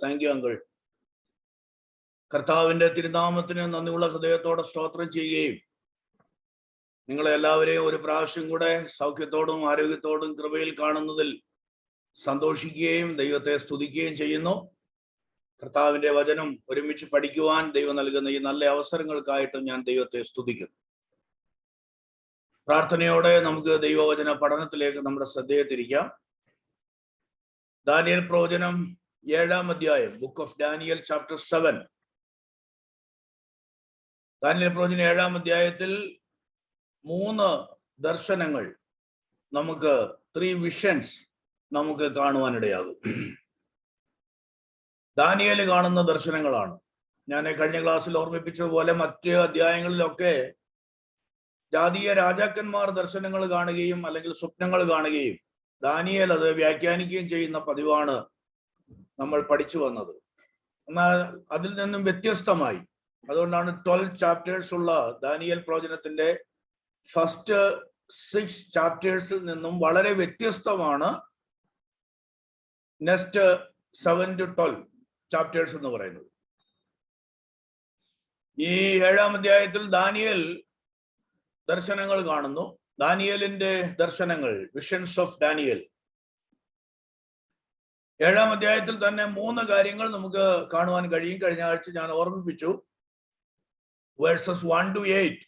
Thank you uncle. കർത്താവിന്റെ തിരുനാമത്തിന് നന്ദിയുള്ള ഹൃദയത്തോടെ സ്തോത്രം ചെയ്യുകയും നിങ്ങളെ എല്ലാവരെയും ഒരു പ്രാവശ്യം കൂടെ സൗഖ്യത്തോടും ആരോഗ്യത്തോടും കൃപയിൽ കാണുന്നതിൽ സന്തോഷിക്കുകയും ദൈവത്തെ സ്തുതിക്കുകയും ചെയ്യുന്നു. കർത്താവിന്റെ വചനം ഒരുമിച്ച് പഠിക്കുവാൻ ദൈവം നൽകുന്ന ഈ നല്ല അവസരങ്ങൾക്കായിട്ടും ഞാൻ ദൈവത്തെ സ്തുതിക്കുന്നു. പ്രാർത്ഥനയോടെ നമുക്ക് ദൈവവചന പഠനത്തിലേക്ക് നമ്മുടെ ശ്രദ്ധയെ തിരിക്കാം. ദാനിയേൽ പ്രവചനം 7-ാം അധ്യായം, book of Daniel chapter 7. Daniel പ്രവചനം 7-ാം അധ്യായത്തിൽ 3 ദർശനങ്ങൾ നമുക്ക് 3 വിഷൻസ് നമുക്ക് കാണുവാനിടയാകും. ദാനിയേൽ കാണുന്ന ദർശനങ്ങളാണ്. ഞാൻ കഴിഞ്ഞ ക്ലാസ്സിൽ ഓർമ്മിപ്പിച്ചതുപോലെ മറ്റ് അധ്യായങ്ങളിലൊക്കെ ജാതീയ രാജാക്കന്മാർ ദർശനങ്ങൾ കാണുകയും അല്ലെങ്കിൽ സ്വപ്നങ്ങൾ കാണുകയും ദാനിയേൽ അത് വ്യാഖ്യാനിക്കുകയും ചെയ്യുന്ന പതിവാണ് നമ്മൾ പഠിച്ചു വന്നത്. എന്നാൽ അതിൽ നിന്നും വ്യത്യസ്തമായി, അതുകൊണ്ടാണ് 12 ചാപ്റ്റേഴ്സ് ഉള്ള ദാനിയേൽ പ്രവചനത്തിന്റെ ഫസ്റ്റ് 6 ചാപ്റ്റേഴ്സിൽ നിന്നും വളരെ വ്യത്യസ്തമാണ് നെക്സ്റ്റ് 7 to 12 ചാപ്റ്റേഴ്സ് എന്ന് പറയുന്നത്. ഈ 7-ാം അധ്യായത്തിൽ ദാനിയേൽ ദർശനങ്ങൾ കാണുന്നു. ദാനിയേലിന്റെ ദർശനങ്ങൾ, വിഷൻസ് ഓഫ് ഡാനിയേൽ. 7-ാം അധ്യായത്തിൽ തന്നെ 3 കാര്യങ്ങൾ നമുക്ക് കാണുവാൻ കഴിയും. കഴിഞ്ഞ ആഴ്ച ഞാൻ ഓർമ്മിപ്പിച്ചു. വേഴ്സസ് 1 to 8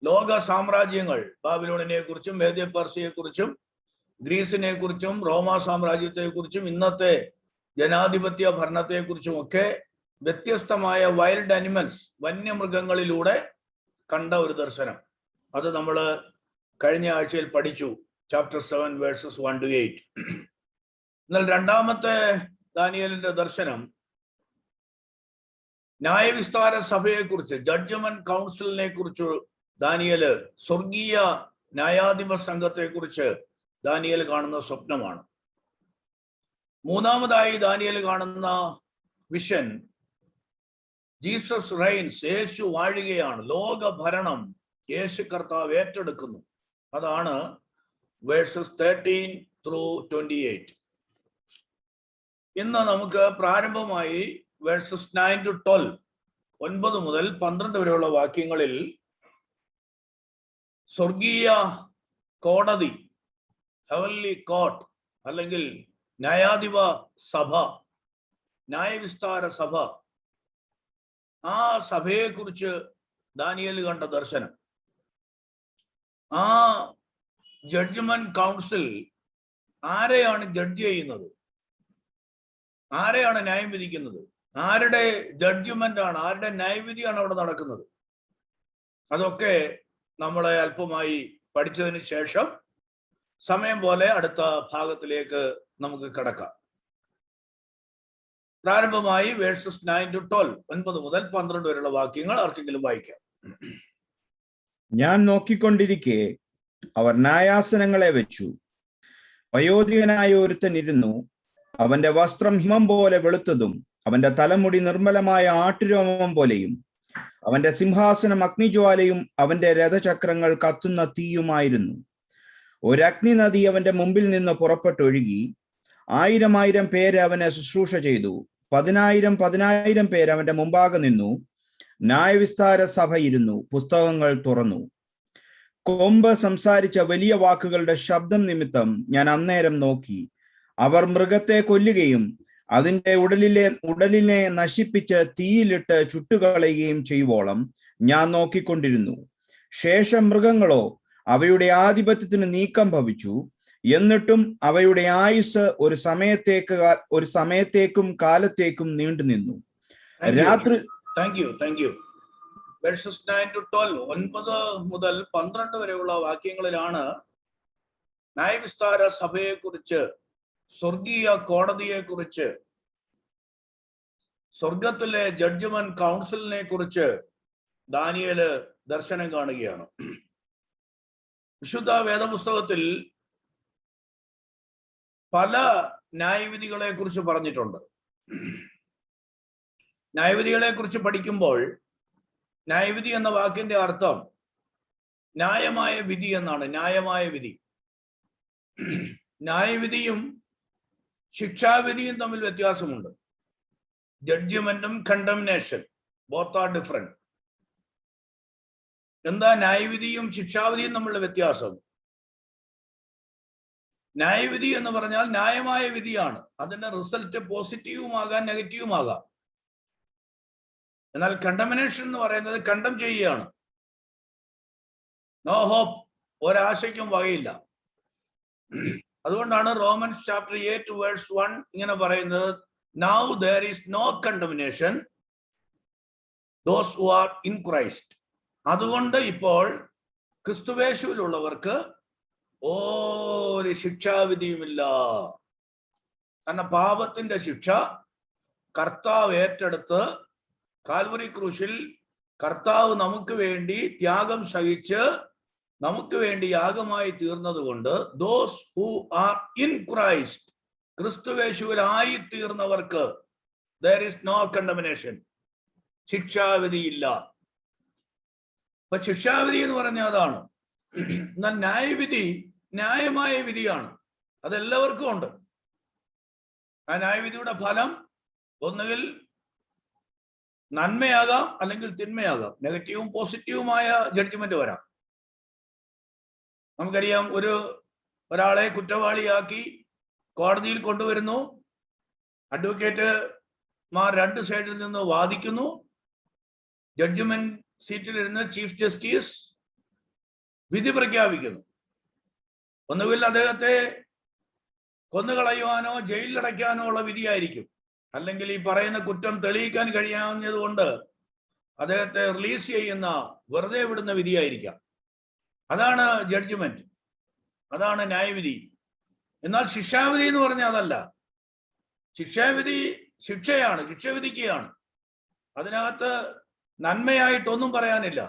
ലോക സാമ്രാജ്യങ്ങൾ, ബാബിലോണിനെ കുറിച്ചും മേദ്യ പെർഷ്യയെ കുറിച്ചും ഗ്രീസിനെ കുറിച്ചും റോമാ സാമ്രാജ്യത്തെ കുറിച്ചും ഇന്നത്തെ ജനാധിപത്യ ഭരണത്തെ കുറിച്ചും ഒക്കെ വ്യത്യസ്തമായ വൈൽഡ് അനിമൽസ്, വന്യമൃഗങ്ങളിലൂടെ കണ്ട ഒരു ദർശനം. അത് നമ്മൾ കഴിഞ്ഞ ആഴ്ചയിൽ പഠിച്ചു, ചാപ്റ്റർ 7 വേഴ്സസ് 1 to 8. എന്നാൽ രണ്ടാമത്തെ ദാനിയേലിന്റെ ദർശനം ന്യായവിസ്താര സഭയെക്കുറിച്ച്, ജഡ്ജ്മെന്റ് കൗൺസിലിനെ കുറിച്ച് ദാനിയേല്, സ്വർഗീയ ന്യായാധിപ സംഘത്തെ കുറിച്ച് ദാനിയേൽ കാണുന്ന സ്വപ്നമാണ്. മൂന്നാമതായി ദാനിയേൽ കാണുന്ന വിഷൻ, ജീസസ് റെയിൻസ്, യേശു വാഴുകയാണ്, ലോക ഭരണം യേശു കർത്താവ് ഏറ്റെടുക്കുന്നു. അതാണ് വേഴ്സസ് 13 through 28. ഇന്ന് നമുക്ക് പ്രാരംഭമായി വേഴ്സസ് 9 to 12, 9 മുതൽ 12 വരെയുള്ള വാക്യങ്ങളിൽ സ്വർഗീയ കോടതി, ഹെവൻലി കോർട്ട് അല്ലെങ്കിൽ ന്യായാധിപ സഭ, ന്യായവിസ്താര സഭ, ആ സഭയെക്കുറിച്ച് ദാനിയേൽ കണ്ട ദർശനം. ആ ജഡ്ജ്മെന്റ് കൗൺസിൽ ആരെയാണ് ജഡ്ജ് ചെയ്യുന്നത്, ആരെയാണ് ന്യായം വിധിക്കുന്നത്, ആരുടെ ജഡ്ജ്മെന്റ് ആണ്, ആരുടെ ന്യായവിധിയാണ് അവിടെ നടക്കുന്നത്, അതൊക്കെ നമ്മളെ അല്പമായി പഠിച്ചതിന് ശേഷം സമയം പോലെ അടുത്ത ഭാഗത്തിലേക്ക് നമുക്ക് കടക്കാം. പ്രാരംഭമായി വേഴ്സസ് 9 to 12, 9 മുതൽ 12 വരെയുള്ള വാക്യങ്ങൾ ആർക്കെങ്കിലും വായിക്കാം. ഞാൻ നോക്കിക്കൊണ്ടിരിക്കെ അവർ ന്യായാസനങ്ങളെ വെച്ചു. വയോധികനായ ഒരുത്തൻ ഇരുന്നു. അവന്റെ വസ്ത്രം ഹിമം പോലെ വെളുത്തതും അവന്റെ തലമുടി നിർമ്മലമായ ആട്ടുരോമം പോലെയും അവന്റെ സിംഹാസനം അഗ്നിജ്വാലയും അവന്റെ രഥചക്രങ്ങൾ കത്തുന്ന തീയുമായിരുന്നു. ഒരഗ്നി നദി അവന്റെ മുമ്പിൽ നിന്ന് പുറപ്പെട്ടൊഴുകി 1000 പേര് അവനെ ശുശ്രൂഷ ചെയ്തു. 10,000 പേര് അവന്റെ മുമ്പാകെ നിന്നു. ന്യായവിസ്താര സഭ ഇരുന്നു. പുസ്തകങ്ങൾ തുറന്നു. കൊമ്പ് സംസാരിച്ച വലിയ വാക്കുകളുടെ ശബ്ദം നിമിത്തം ഞാൻ അന്നേരം നോക്കി. അവർ മൃഗത്തെ കൊല്ലുകയും അതിന്റെ ഉടലിനെ നശിപ്പിച്ച് തീയിലിട്ട് ചുട്ടുകളയുകയും ചെയ്യുവോളം ഞാൻ നോക്കിക്കൊണ്ടിരുന്നു. ശേഷം മൃഗങ്ങളോ അവയുടെ ആധിപത്യത്തിന് നീക്കം ഭവിച്ചു. എന്നിട്ടും അവയുടെ ആയുസ് ഒരു സമയത്തേക്കും കാലത്തേക്കും നീണ്ടു നിന്നു. രാത്രി താങ്ക് യു. വേഴ്സസ് 9 to 12, 9 മുതൽ 12 വരെയുള്ള വാക്യങ്ങളിലാണ് ന്യായവിസ്താര സഭയെക്കുറിച്ച്, സ്വർഗീയ കോടതിയെ കുറിച്ച്, സ്വർഗത്തിലെ ജഡ്ജ്മെന്റ് കൗൺസിലിനെ കുറിച്ച് ദാനിയേല് ദർശനം കാണുകയാണ്. വിശുദ്ധ വേദപുസ്തകത്തിൽ പല ന്യായവിധികളെ കുറിച്ച് പറഞ്ഞിട്ടുണ്ട്. ന്യായവിധികളെ കുറിച്ച് പഠിക്കുമ്പോൾ ന്യായവിധി എന്ന വാക്കിന്റെ അർത്ഥം ന്യായമായ വിധി എന്നാണ്. ന്യായമായ വിധി. ന്യായവിധിയും ശിക്ഷാവിധിയും തമ്മിൽ വ്യത്യാസമുണ്ട്. ജഡ്ജ്മെന്റും കണ്ടംനേഷൻ ബോത്ത് ആർ ഡിഫറെന്റ്. എന്താ ന്യായവിധിയും ശിക്ഷാവിധിയും തമ്മിലുള്ള വ്യത്യാസം? ന്യായവിധി എന്ന് പറഞ്ഞാൽ ന്യായമായ വിധിയാണ്. അതിന്റെ റിസൾട്ട് പോസിറ്റീവുമാകാം നെഗറ്റീവുമാകാം. എന്നാൽ കണ്ടംനേഷൻ എന്ന് പറയുന്നത് കണ്ടം ചെയ്യുകയാണ്. നോ ഹോപ്പ്, ഒരാശയ്ക്കും വകയില്ല. അതുകൊണ്ടാണ് റോമൻസ് ചാപ്റ്റർ 8 വേഴ്സ് 1 ഇങ്ങനെ പറയുന്നത്, now there is no condemnation those who are in Christ. അതുകൊണ്ട് ഇപ്പോൾ ക്രിസ്തുവേശുവിലുള്ളവർക്ക് ഒരു ശിക്ഷാവിധിയുമില്ല. കാരണം പാപത്തിന്റെ ശിക്ഷ കർത്താവ് ഏറ്റെടുത്ത് കാൽവരി ക്രൂശിൽ കർത്താവ് നമുക്ക് വേണ്ടി ത്യാഗം സഹിച്ച് നമുക്ക് വേണ്ടി യാഗമായി തീർന്നത് കൊണ്ട് those who are in Christ, ക്രിസ്തുവേശുവിലായി തീർന്നവർക്ക് there is no condemnation, ശിക്ഷാവിധിയില്ല. അപ്പൊ ശിക്ഷാവിധി എന്ന് പറഞ്ഞാൽ അതാണ്. എന്നാൽ ന്യായവിധി ന്യായമായ വിധിയാണ്. അതെല്ലാവർക്കും ഉണ്ട്. ആ ന്യായവിധിയുടെ ഫലം ഒന്നുകിൽ നന്മയാകാം അല്ലെങ്കിൽ തിന്മയാകാം. നെഗറ്റീവും പോസിറ്റീവുമായ ജഡ്ജ്മെന്റ് വരാം. നമുക്കറിയാം, ഒരാളെ കുറ്റവാളിയാക്കി കോടതിയിൽ കൊണ്ടുവരുന്നു. അഡ്വക്കേറ്റുമാർ രണ്ട് സൈഡിൽ നിന്ന് വാദിക്കുന്നു. ജഡ്ജ്മെന്റ് സീറ്റിലിരുന്ന് ചീഫ് ജസ്റ്റിസ് വിധി പ്രഖ്യാപിക്കുന്നു. ഒന്നുകിൽ അദ്ദേഹത്തെ കൊന്നുകളയുവാനോ ജയിലിലടയ്ക്കാനോ ഉള്ള വിധിയായിരിക്കും, അല്ലെങ്കിൽ ഈ പറയുന്ന കുറ്റം തെളിയിക്കാൻ കഴിയാവുന്നത് കൊണ്ട് അദ്ദേഹത്തെ റിലീസ് ചെയ്യുന്ന, വെറുതെ വിടുന്ന വിധിയായിരിക്കാം. അതാണ് ജഡ്ജ്മെന്റ്, അതാണ് ന്യായവിധി. എന്നാൽ ശിക്ഷാവിധി എന്ന് പറഞ്ഞാൽ അതല്ല. ശിക്ഷാവിധി ശിക്ഷയാണ്, ശിക്ഷ വിധിക്കുകയാണ്. അതിനകത്ത് നന്മയായിട്ടൊന്നും പറയാനില്ല.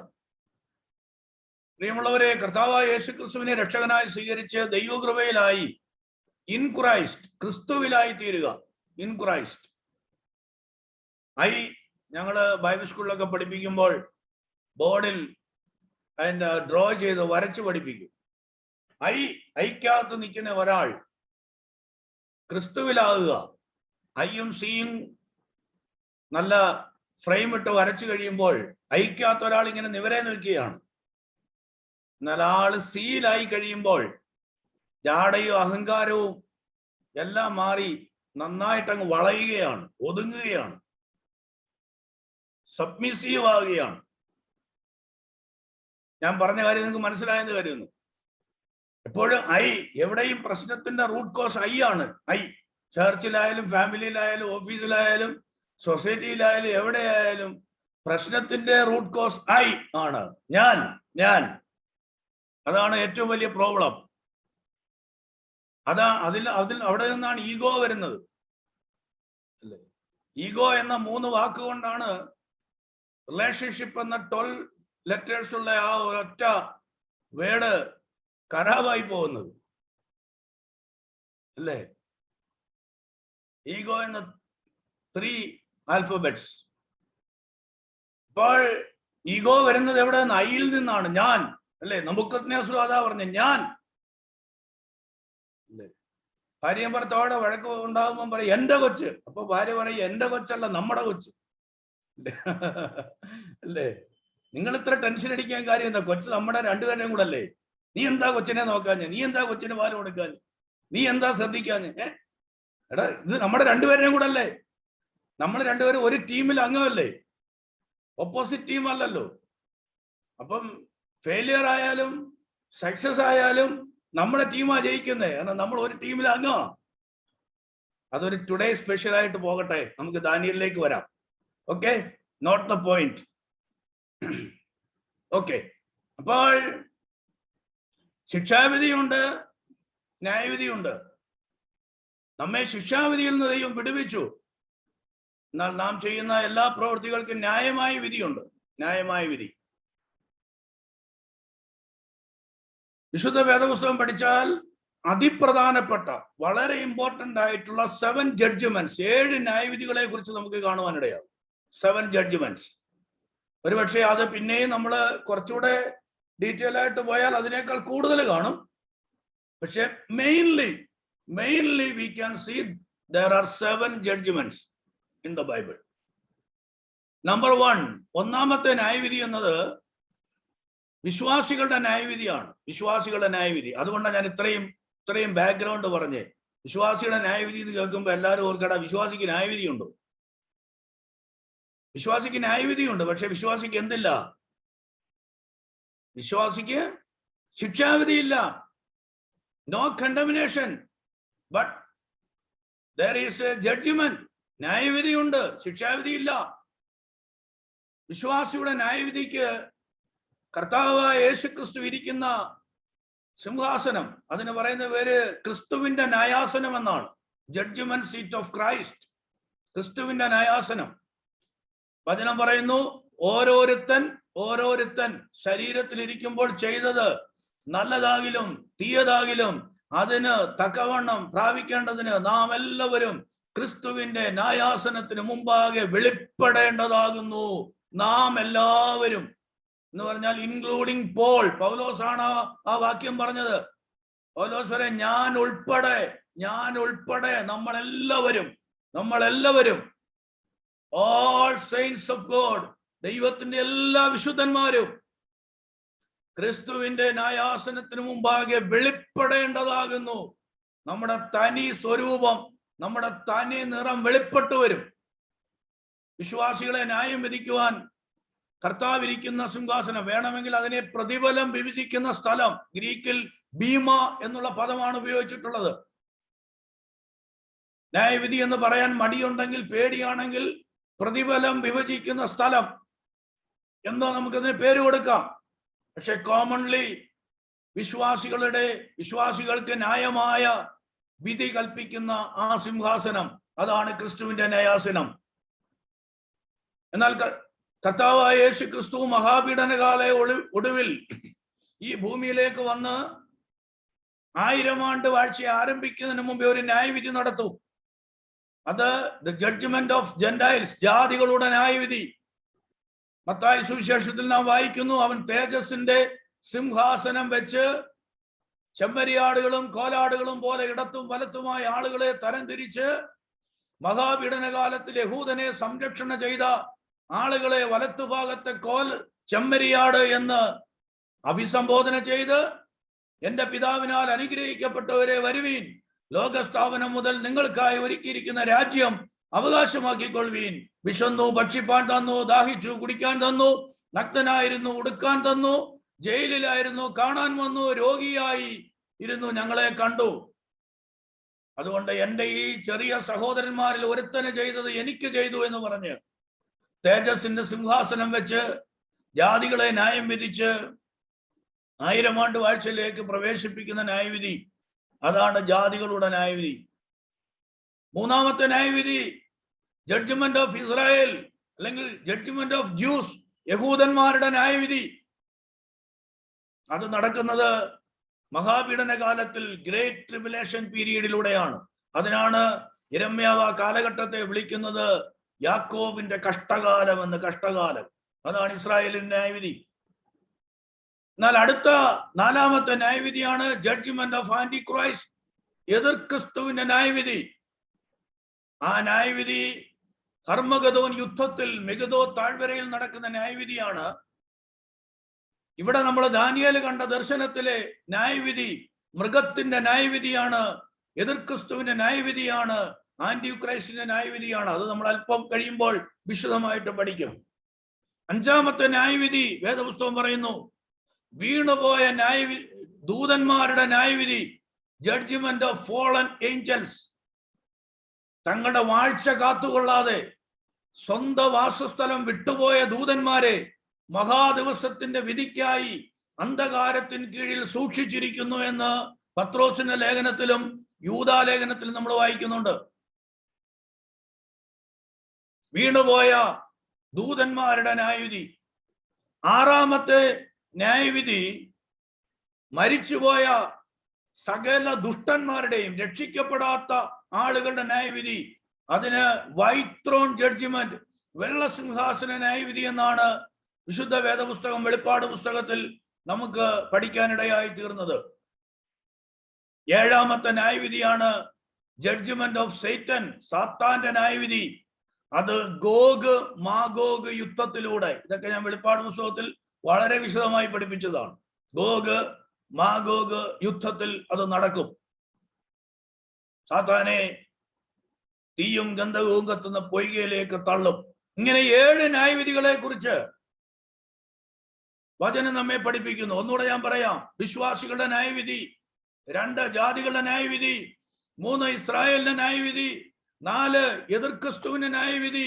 പ്രിയമുള്ളവരെ, കർത്താവായ യേശുക്രിസ്തുവിനെ രക്ഷകനായി സ്വീകരിച്ച് ദൈവകൃപയിലായി ഇൻ ക്രൈസ്റ്റ്, ക്രിസ്തുവിലായി തീരുക. In Christ. ഞങ്ങള് ബൈബിൾ സ്കൂളിലൊക്കെ പഠിപ്പിക്കുമ്പോൾ ബോർഡിൽ അതിന്റെ ഡ്രോ ചെയ്ത് വരച്ച് പഠിപ്പിക്കും. ഐക്കകത്ത് നിൽക്കുന്ന ഒരാൾ ക്രിസ്തുവിലാകുക. ഐയും സിയും നല്ല ഫ്രെയിം ഇട്ട് വരച്ചു കഴിയുമ്പോൾ ഐക്കകത്ത് ഒരാൾ ഇങ്ങനെ നിവരെ നിൽക്കുകയാണ്. എന്നാൽ ആള് സിയിലായി കഴിയുമ്പോൾ ജാടയും അഹങ്കാരവും എല്ലാം മാറി നന്നായിട്ടങ്ങ് വളയുകയാണ്, ഒതുങ്ങുകയാണ്, സബ്മിസീവ് ആവുകയാണ്. ഞാൻ പറഞ്ഞ കാര്യം നിങ്ങൾക്ക് മനസ്സിലായെന്ന് കരുതുന്നു. എപ്പോഴും എവിടെയും പ്രശ്നത്തിന്റെ റൂട്ട് കോസ് ആണ്. ചർച്ചിലായാലും ഫാമിലിയിലായാലും ഓഫീസിലായാലും സൊസൈറ്റിയിലായാലും എവിടെയായാലും പ്രശ്നത്തിന്റെ റൂട്ട് കോസ് ആണ്. ഞാൻ അതാണ് ഏറ്റവും വലിയ പ്രോബ്ലം. അവിടെ നിന്നാണ് ഈഗോ വരുന്നത്. അല്ലേ? ഈഗോ എന്ന 3 വാക്കുകൊണ്ടാണ് റിലേഷൻഷിപ്പ് എന്ന 12 ലെറ്റേഴ്സ് ഉള്ള ആ ഒരൊറ്റ വേർഡ് ഖരാബായി പോകുന്നത്. അല്ലേ? ഈഗോ എന്ന 3 ആൽഫബറ്റ്സ്. ഇപ്പോൾ ഈഗോ വരുന്നത് എവിടെ നിന്ന്? ഐയിൽ നിന്നാണ്. ഞാൻ, അല്ലേ? നബൂഖദ്നേസർ അതാ പറഞ്ഞ ഞാൻ. അല്ലേ? ഭാര്യയും ഭർത്താവോടെ വഴക്ക് ഉണ്ടാകുമ്പോൾ പറയും എന്റെ കൊച്ച്. അപ്പൊ ഭാര്യ പറയും എന്റെ കൊച്ചല്ല, നമ്മുടെ കൊച്ച്. അല്ലേ? നിങ്ങൾ ഇത്ര ടെൻഷൻ അടിക്കാൻ കാര്യം എന്താ? കൊച്ച് നമ്മുടെ രണ്ടുപേരുടെയും കൂടെ അല്ലേ? നീ എന്താ കൊച്ചിനെ നോക്കാഞ്ഞ്? നീ എന്താ കൊച്ചിന് പാല് കൊടുക്കാഞ്ഞ്? നീ എന്താ ശ്രദ്ധിക്കാഞ്ഞ്? എടാ, ഇത് നമ്മുടെ രണ്ടുപേരുടെയും കൂടെ അല്ലേ? നമ്മൾ രണ്ടുപേരും ഒരു ടീമിൽ അംഗമല്ലേ? ഓപ്പോസിറ്റ് ടീം അല്ലല്ലോ. അപ്പം ഫെയിലിയർ ആയാലും സക്സസ് ആയാലും നമ്മുടെ ടീമാ ജയിക്കുന്നേ. കാരണം നമ്മൾ ഒരു ടീമിൽ അംഗമാ. അതൊരു ടുഡേ സ്പെഷ്യൽ ആയിട്ട് പോകട്ടെ. നമുക്ക് ദാനിയേലിലേക്ക് വരാം. Okay, note the point. Okay, അപ്പോൾ ശിക്ഷാവിധിയുണ്ട്, ന്യായവിധിയുണ്ട്. നമ്മെ ശിക്ഷാവിധിയിൽ നിന്ന് ദൈവം വിടുവിച്ചു. എന്നാൽ നാം ചെയ്യുന്ന എല്ലാ പ്രവൃത്തികൾക്കും ന്യായമായ വിധിയുണ്ട്. ന്യായമായ വിധി. വിശുദ്ധ വേദപുസ്തകം പഠിച്ചാൽ അതിപ്രധാനപ്പെട്ട വളരെ ഇമ്പോർട്ടന്റ് ആയിട്ടുള്ള 7 ജഡ്ജ്മെന്റ്സ്, 7 ന്യായവിധികളെ കുറിച്ച് നമുക്ക് കാണുവാനിടയാവും. 7 ജഡ്ജ്മെന്റ്സ്. ഒരുപക്ഷെ അത് പിന്നെയും നമ്മൾ കുറച്ചുകൂടെ ഡീറ്റെയിൽ ആയിട്ട് പോയാൽ അതിനേക്കാൾ കൂടുതൽ കാണും. പക്ഷെ mainly we can see there are 7 judgments. in the Bible. Number one, ഒന്നാമത്തെ ന്യായവിധി എന്നത് വിശ്വാസികളുടെ ന്യായവിധിയാണ്. വിശ്വാസികളുടെ ന്യായവിധി. അതുകൊണ്ടാണ് ഞാൻ ഇത്രയും ബാക്ക്ഗ്രൗണ്ട് പറഞ്ഞേ. വിശ്വാസിയുടെ ന്യായവിധി എന്ന് കേൾക്കുമ്പോൾ എല്ലാവരും ഓർക്കട, വിശ്വാസിക്ക് ന്യായവിധി ഉണ്ടോ? വിശ്വാസിക്ക് ന്യായവിധിയുണ്ട്, പക്ഷെ വിശ്വാസിക്ക് എന്തില്ല? വിശ്വാസിക്ക് ശിക്ഷാവിധിയില്ല. No condemnation, but there is a judgment. ന്യായവിധിയുണ്ട്, ശിക്ഷാവിധിയില്ല. വിശ്വാസിയുടെ ന്യായവിധിക്ക് കർത്താവായ യേശുക്രിസ്തു ഇരിക്കുന്ന സിംഹാസനം, അതിന് പറയുന്ന പേര് ക്രിസ്തുവിന്റെ ന്യായാസനം എന്നാണ്. ജഡ്ജ്മെന്റ് സീറ്റ് ഓഫ് ക്രൈസ്റ്റ്, ക്രിസ്തുവിന്റെ ന്യായാസനം. വചനം പറയുന്നു, ഓരോരുത്തൻ ശരീരത്തിൽ ഇരിക്കുമ്പോൾ ചെയ്തത് നല്ലതാകിലും തീയതാകിലും അതിന് തക്കവണ്ണം പ്രാപിക്കേണ്ടതിന് നാം എല്ലാവരും ക്രിസ്തുവിന്റെ ന്യായാസനത്തിന് മുമ്പാകെ വെളിപ്പെടേണ്ടതാകുന്നു. നാം എല്ലാവരും എന്ന് പറഞ്ഞാൽ ഇൻക്ലൂഡിങ് പോൾ. പൗലോസാണ് ആ വാക്യം പറഞ്ഞത്. പൗലോസ് വരെ ഞാൻ ഉൾപ്പെടെ നമ്മളെല്ലാവരും all saints of God, ദൈവത്തിന്റെ എല്ലാ വിശുദ്ധന്മാരും ക്രിസ്തുവിന്റെ ന്യായാസനത്തിന് മുമ്പാകെ വെളിപ്പെടേണ്ടതാകുന്നു. നമ്മുടെ തനി സ്വരൂപം, നമ്മുടെ തനി നിറം വെളിപ്പെട്ടു വരും. വിശ്വാസികളെ ന്യായം വിധിക്കുവാൻ കർത്താവിരിക്കുന്ന സിംഹാസനം, വേണമെങ്കിൽ അതിനെ പ്രതിഫലം വിഭജിക്കുന്ന സ്ഥലം, ഗ്രീക്കിൽ ബീമ എന്നുള്ള പദമാണ് ഉപയോഗിച്ചിട്ടുള്ളത്. ന്യായവിധി എന്ന് പറയാൻ മടിയുണ്ടെങ്കിൽ, പേടിയാണെങ്കിൽ പ്രതിഫലം വിഭജിക്കുന്ന സ്ഥലം എന്ന് നമുക്കതിന് പേര് കൊടുക്കാം. പക്ഷെ കോമൺലി വിശ്വാസികൾക്ക് ന്യായമായ വിധി കൽപ്പിക്കുന്ന ആ സിംഹാസനം, അതാണ് ക്രിസ്തുവിന്റെ ന്യായാസനം. എന്നാൽ കർത്താവായ യേശു ക്രിസ്തു മഹാപീഡനകാല ഒടുവിൽ ഈ ഭൂമിയിലേക്ക് വന്ന് 1000 ആണ്ട് വാഴ്ച ആരംഭിക്കുന്നതിന് മുമ്പേ ഒരു ന്യായവിധി നടത്തും. അത് ദ ജഡ്ജ്മെന്റ് ഓഫ് ജെന്റൈൽസ്, ജാതികളുടെ ന്യായവിധി. മത്തായി സുവിശേഷത്തിൽ നാം വായിക്കുന്നു, അവൻ തേജസ്സിന്റെ സിംഹാസനം വെച്ച് ചെമ്മരിയാടുകളും കോലാടുകളും പോലെ ഇടത്തും വലത്തുമായ ആളുകളെ തരംതിരിച്ച് മഹാപീഡനകാലത്തിൽ യഹൂദനെ സംരക്ഷണ ചെയ്ത ആളുകളെ വലത്തുഭാഗത്തെ ചെമ്മരിയാട് എന്ന് അഭിസംബോധന ചെയ്ത്, എന്റെ പിതാവിനാൽ അനുഗ്രഹിക്കപ്പെട്ടവരെ വരുവീൻ, ലോകസ്ഥാപനം മുതൽ നിങ്ങൾക്കായി ഒരുക്കിയിരിക്കുന്ന രാജ്യം അവകാശമാക്കിക്കൊള്ളുവീൻ. വിശന്നു ഭക്ഷിപ്പാൻ തന്നു, ദാഹിച്ചു കുടിക്കാൻ തന്നു, നഗ്നനായിരുന്നു ഉടുക്കാൻ തന്നു, ജയിലിലായിരുന്നു കാണാൻ വന്നു, രോഗിയായി ഇരുന്നു ഞങ്ങളെ കണ്ടു. അതുകൊണ്ട് എൻ്റെ ഈ ചെറിയ സഹോദരന്മാരിൽ ഒരുത്തന് ചെയ്തത് എനിക്ക് ചെയ്തു എന്ന് പറഞ്ഞ് തേജസ്സിന്റെ സിംഹാസനം വെച്ച് ജാതികളെ ന്യായം വിധിച്ച് 1000 ആണ്ട് വാഴ്ചയിലേക്ക് പ്രവേശിപ്പിക്കുന്ന ന്യായവിധി, അതാണ് ജാതികളുടെ ന്യായവിധി. മൂന്നാമത്തെ ന്യായവിധി ജഡ്ജ്മെന്റ് ഓഫ് ഇസ്രായേൽ, അല്ലെങ്കിൽ ജഡ്ജ്മെന്റ് ഓഫ് ജ്യൂസ്, യഹൂദന്മാരുടെ ന്യായവിധി. അത് നടക്കുന്നത് മഹാപീഡന കാലത്തിൽ, ഗ്രേറ്റ് ട്രിബുലേഷൻ പീരീഡിലൂടെയാണ്. അതിനാണ് യിരെമ്യാവ് ആ കാലഘട്ടത്തെ വിളിക്കുന്നത് യാക്കോബിന്റെ കഷ്ടകാലം എന്ന്. കഷ്ടകാലം, അതാണ് ഇസ്രായേലിന്റെ ന്യായവിധി. എന്നാൽ അടുത്ത 4ാമത്തെ ന്യായവിധിയാണ് ജഡ്ജ്മെന്റ് ഓഫ് ആന്റി ക്രൈസ്റ്റ്, എതിർ ക്രിസ്തുവിന്റെ ന്യായവിധി. ആ ന്യായവിധി ഹർമഗദോൻ യുദ്ധത്തിൽ മെഗദോ താഴ്വരയിൽ നടക്കുന്ന ന്യായവിധിയാണ്. ഇവിടെ നമ്മൾ ദാനിയേൽ കണ്ട ദർശനത്തിലെ ന്യായവിധി മൃഗത്തിന്റെ ന്യായവിധിയാണ്, എതിർ ക്രിസ്തുവിന്റെ ന്യായവിധിയാണ്, ആന്റി ക്രൈസ്റ്റിന്റെ ന്യായവിധിയാണ്. അത് നമ്മൾ അല്പം കഴിയുമ്പോൾ വിശദമായിട്ട് പഠിക്കും. 5ാമത്തെ ന്യായവിധി വേദപുസ്തകം പറയുന്നു, വീണുപോയ ദൂതന്മാരുടെ ന്യായവിധി, ജഡ്ജ്മെന്റ് ഓഫ് ഫോളൻ ഏഞ്ചൽസ്. തങ്ങളുടെ വാഴ്ച കാത്തുകൊള്ളാതെ സ്വന്തം വാസസ്ഥലം വിട്ടുപോയ ദൂതന്മാരെ മഹാദിവസത്തിന്റെ വിധിക്കായി അന്ധകാരത്തിന് കീഴിൽ സൂക്ഷിച്ചിരിക്കുന്നു എന്ന് പത്രോസിന്റെ ലേഖനത്തിലും യൂദാ ലേഖനത്തിലും നമ്മൾ വായിക്കുന്നുണ്ട്. വീണുപോയ ദൂതന്മാരുടെ ന്യായവിധി. 6ാമത്തെ ന്യായവിധി മരിച്ചുപോയ സകല ദുഷ്ടന്മാരുടെയും രക്ഷിക്കപ്പെടാത്ത ആളുകളുടെ ന്യായവിധി. അതിന് വൈറ്റ് ത്രോൺ ജഡ്ജ്മെന്റ്, വെള്ളസിംഹാസന ന്യായവിധി എന്നാണ് വിശുദ്ധ വേദപുസ്തകം വെളിപ്പാട് പുസ്തകത്തിൽ നമുക്ക് പഠിക്കാനിടയായി തീർന്നത്. 7ാമത്തെ ന്യായവിധിയാണ് ജഡ്ജ്മെന്റ് ഓഫ് സൈറ്റൻ, സാത്താന്റെ ന്യായവിധി. അത് ഗോഗ് മാഗോഗ് യുദ്ധത്തിലൂടെ, ഇതൊക്കെ ഞാൻ വെളിപ്പാട് പുസ്തകത്തിൽ വളരെ വിശദമായി പഠിപ്പിച്ചതാണ്. ഗോഗ് മാഗോഗ് യുദ്ധത്തിൽ അത് നടക്കും. സാത്താനെ തീയും ഗന്ധകവും കത്തുന്ന പൊയ്കയിലേക്ക് തള്ളും. ഇങ്ങനെ 7 ന്യായവിധികളെ കുറിച്ച് വചനം നമ്മെ പഠിപ്പിക്കുന്നു. ഒന്നുകൂടെ ഞാൻ പറയാം. വിശ്വാസികളുടെ ന്യായവിധി, 2 ജാതികളുടെ ന്യായവിധി, 3 ഇസ്രായേലിന്റെ ന്യായവിധി, 4 എതിർ ക്രിസ്തുവിന്റെ ന്യായവിധി,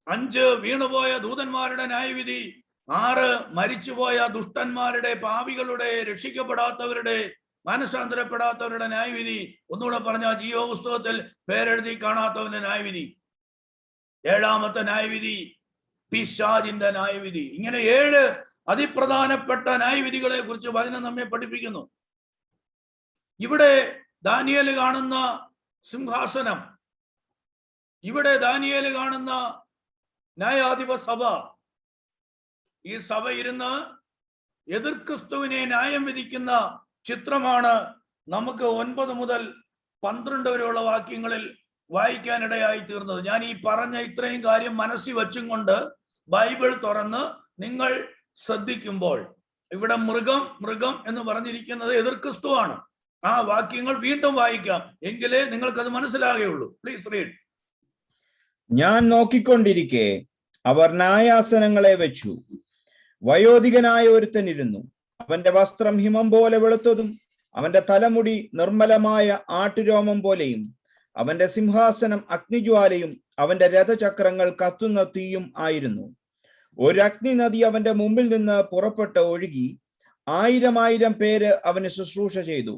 5 വീണുപോയ ദൂതന്മാരുടെ ന്യായവിധി, 6 മരിച്ചുപോയ ദുഷ്ടന്മാരുടെ, പാപികളുടെ, രക്ഷിക്കപ്പെടാത്തവരുടെ, മാനസാന്തരപ്പെടാത്തവരുടെ ന്യായവിധി, ഒന്നുകൂടെ പറഞ്ഞാൽ ജീവപുസ്തകത്തിൽ പേരെഴുതി കാണാത്തവന്റെ ന്യായവിധി, 7ാമത്തെ ന്യായവിധി പിശാചിന്റെ ന്യായവിധി. ഇങ്ങനെ 7 അതിപ്രധാനപ്പെട്ട ന്യായവിധികളെ കുറിച്ച് വചനം നമ്മെ പഠിപ്പിക്കുന്നു. ഇവിടെ ദാനിയേൽ കാണുന്ന സിംഹാസനം, ഇവിടെ ദാനിയേൽ കാണുന്ന ന്യായാധിപ സഭ, ഈ സഭ ഇരുന്ന് എതിർ ക്രിസ്തുവിനെ ന്യായം വിധിക്കുന്ന ചിത്രമാണ് നമുക്ക് 9 മുതൽ 12 വരെയുള്ള വാക്യങ്ങളിൽ വായിക്കാനിടയായി തീർന്നത്. ഞാൻ ഈ പറഞ്ഞ ഇത്രയും കാര്യം മനസ്സിൽ വെച്ചും കൊണ്ട് ബൈബിൾ തുറന്ന് നിങ്ങൾ ശ്രദ്ധിക്കുമ്പോൾ ഇവിടെ മൃഗം എന്ന് പറഞ്ഞിരിക്കുന്നത് എതിർ ക്രിസ്തുവാണ്. ആ വാക്യങ്ങൾ വീണ്ടും വായിക്കാം, എങ്കിലേ നിങ്ങൾക്കത് മനസ്സിലാകുകയുള്ളൂ. Please read. ഞാൻ നോക്കിക്കൊണ്ടിരിക്കെ അവർ ന്യായാസനങ്ങളെ വെച്ചു. വയോധികനായ ഒരുത്തനിരുന്നു. അവന്റെ വസ്ത്രം ഹിമം പോലെ വെളുത്തതും അവന്റെ തലമുടി നിർമ്മലമായ ആട്ടുരോമം പോലെയും അവന്റെ സിംഹാസനം അഗ്നിജ്വാലയും അവന്റെ രഥചക്രങ്ങൾ കത്തുന്ന തീയും ആയിരുന്നു. ഒരു അഗ്നി നദി അവന്റെ മുമ്പിൽ നിന്ന് പുറപ്പെട്ട് ഒഴുകി 1000 പേര് അവന് ശുശ്രൂഷ ചെയ്തു.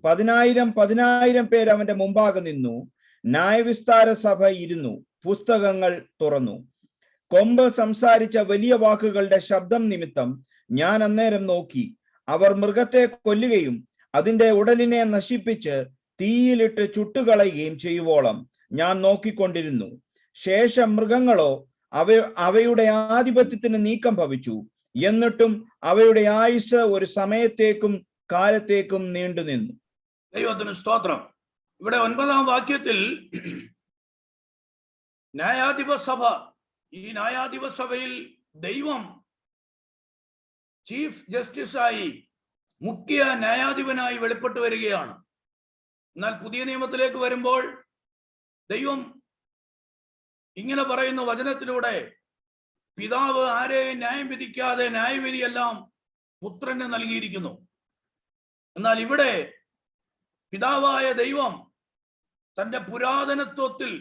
10,000 പേര് അവന്റെ മുമ്പാകെ നിന്നു. ന്യായവിസ്താര സഭ ഇരുന്നു. പുസ്തകങ്ങൾ തുറന്നു. കൊമ്പ് സംസാരിച്ച വലിയ വാക്കുകളുടെ ശബ്ദം നിമിത്തം ഞാൻ അന്നേരം നോക്കി. അവർ മൃഗത്തെ കൊല്ലുകയും അതിന്റെ ഉടലിനെ നശിപ്പിച്ച് തീയിലിട്ട് ചുട്ടുകളയുകയും ചെയ്യുവോളം ഞാൻ നോക്കിക്കൊണ്ടിരുന്നു. ശേഷം മൃഗങ്ങളോ അവയുടെ ആധിപത്യത്തിന് നീക്കം ഭവിച്ചു. എന്നിട്ടും അവയുടെ ആയുസ് ഒരു സമയത്തേക്കും കാലത്തേക്കും നീണ്ടുനിന്നു. ദൈവത്തിന് സ്തോത്രം. ഇവിടെ 9ാം വാക്യത്തിൽ ന്യായാധിപ സഭ, ഈ ന്യായാധിപ സഭയിൽ ദൈവം ചീഫ് ജസ്റ്റിസായി, മുഖ്യ ന്യായാധിപനായി വെളിപ്പെട്ടു വരികയാണ്. എന്നാൽ പുതിയ നിയമത്തിലേക്ക് വരുമ്പോൾ ദൈവം ഇങ്ങനെ പറയുന്ന വചനത്തിലൂടെ, പിതാവ് ആരെയും ന്യായം വിധിക്കാതെ ന്യായവിധിയെല്ലാം പുത്രന് നൽകിയിരിക്കുന്നു. എന്നാൽ ഇവിടെ പിതാവായ ദൈവം തന്റെ പുരാതനത്വത്തിൽ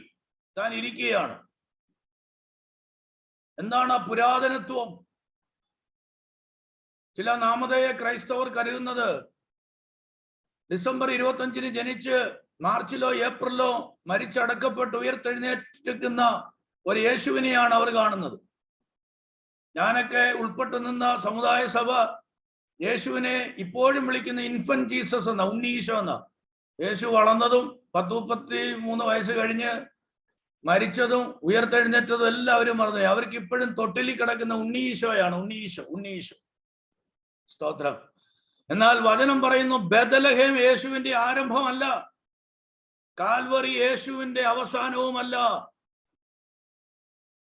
താൻ ഇരിക്കുകയാണ്. എന്താണ് ആ പുരാതനത്വം? ചില നാമധേയ ക്രൈസ്തവർ കരുതുന്നത് ഡിസംബർ 25 ജനിച്ച് മാർച്ചിലോ ഏപ്രിലോ മരിച്ചടക്കപ്പെട്ട് ഉയർത്തെഴുന്നേറ്റിരിക്കുന്ന ഒരു യേശുവിനെയാണ് അവർ കാണുന്നത്. ഞാനൊക്കെ ഉൾപ്പെട്ടു നിന്ന സമുദായ സഭ യേശുവിനെ ഇപ്പോഴും വിളിക്കുന്ന ഇൻഫന്റ് ജീസസ് എന്ന, ഉണ്ണീശോ എന്ന. യേശു വളർന്നതും 10-33 വയസ്സ് കഴിഞ്ഞ് മരിച്ചതും ഉയർത്തെഴുന്നേറ്റതും എല്ലാവരും മറന്നു. അവർക്ക് ഇപ്പോഴും തൊട്ടിലിൽ കിടക്കുന്ന ഉണ്ണീശോയാണ്. ഉണ്ണീശോ. സ്തോത്രം. എന്നാൽ വചനം പറയുന്നു, ബേത്ലഹേം യേശുവിന്റെ ആരംഭമല്ല, കാൽവറി യേശുവിന്റെ അവസാനവുമല്ല.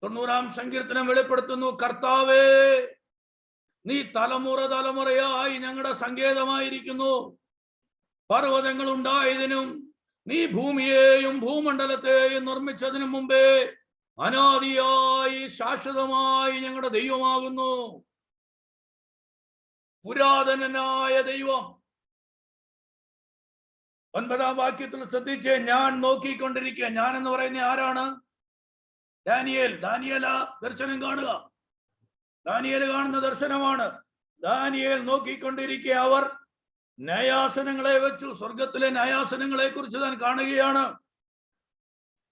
90-ാം സങ്കീർത്തനം വെളിപ്പെടുത്തുന്നു, കർത്താവേ നീ തലമുറയായി ഞങ്ങളുടെ സങ്കേതമായിരിക്കുന്നു. പർവ്വതങ്ങൾ ഉണ്ടായതിനും നീ ഭൂമിയെയും ഭൂമണ്ഡലത്തെയും നിർമ്മിച്ചതിനു മുമ്പേ അനാദിയായി ശാശ്വതമായി ഞങ്ങളുടെ ദൈവമാകുന്നു. പുരാതനനായ ദൈവം. 9ാം വാക്യത്തിൽ ശ്രദ്ധിച്ച്, ഞാൻ നോക്കിക്കൊണ്ടിരിക്കുക. ഞാൻ എന്ന് പറയുന്ന ആരാണ്? ദാനിയേൽ ദർശനം കാണുക. ദാനിയേൽ കാണുന്ന ദർശനമാണ്. ദാനിയേൽ നോക്കിക്കൊണ്ടിരിക്കുക. അവർ ന്യായാസനങ്ങളെ വെച്ചു. സ്വർഗത്തിലെ ന്യായാസനങ്ങളെ കുറിച്ച് താൻ കാണുകയാണ്.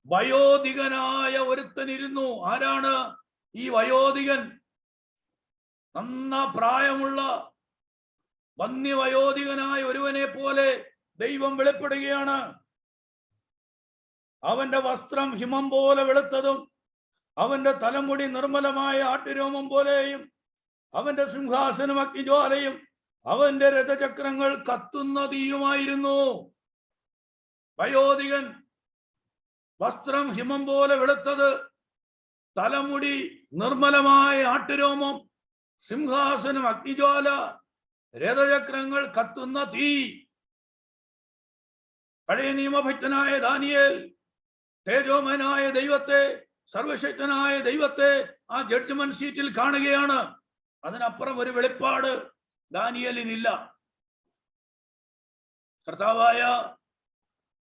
വയോധികനായ ഒരുത്തൻ ഇരുന്നു. ആരാണ് ഈ വയോധികൻ? നന്ന പ്രായമുള്ള വന്യവയോധികനായ ഒരുവനെ പോലെ ദൈവം വെളിപ്പെടുകയാണ്. അവന്റെ വസ്ത്രം ഹിമം പോലെ വെളുത്തതും അവന്റെ തലമുടി നിർമ്മലമായ ആട്ടുരോമം പോലെയും അവന്റെ സിംഹാസനം അഗ്നിജ്വാലയും അവന്റെ രഥചക്രങ്ങൾ കത്തുന്ന തീയുമായിരുന്നു. വയോധികൻ, വസ്ത്രം ഹിമം പോലെ വെളുത്തത്, തലമുടി നിർമ്മലമായ ആട്ടുരോമം, സിംഹാസനം അഗ്നിജ്വാല, രഥചക്രങ്ങൾ കത്തുന്ന തീ. പഴയ നിയമഭക്തനായ ദാനിയേൽ തേജോമയനായ ദൈവത്തെ, സർവശക്തനായ ദൈവത്തെ ആ ജഡ്ജ്മെന്റ് സീറ്റിൽ കാണുകയാണ്. അതിനപ്പുറം ഒരു വെളിപ്പാട് ദാനിയേലിനില്ല. കർത്താവായ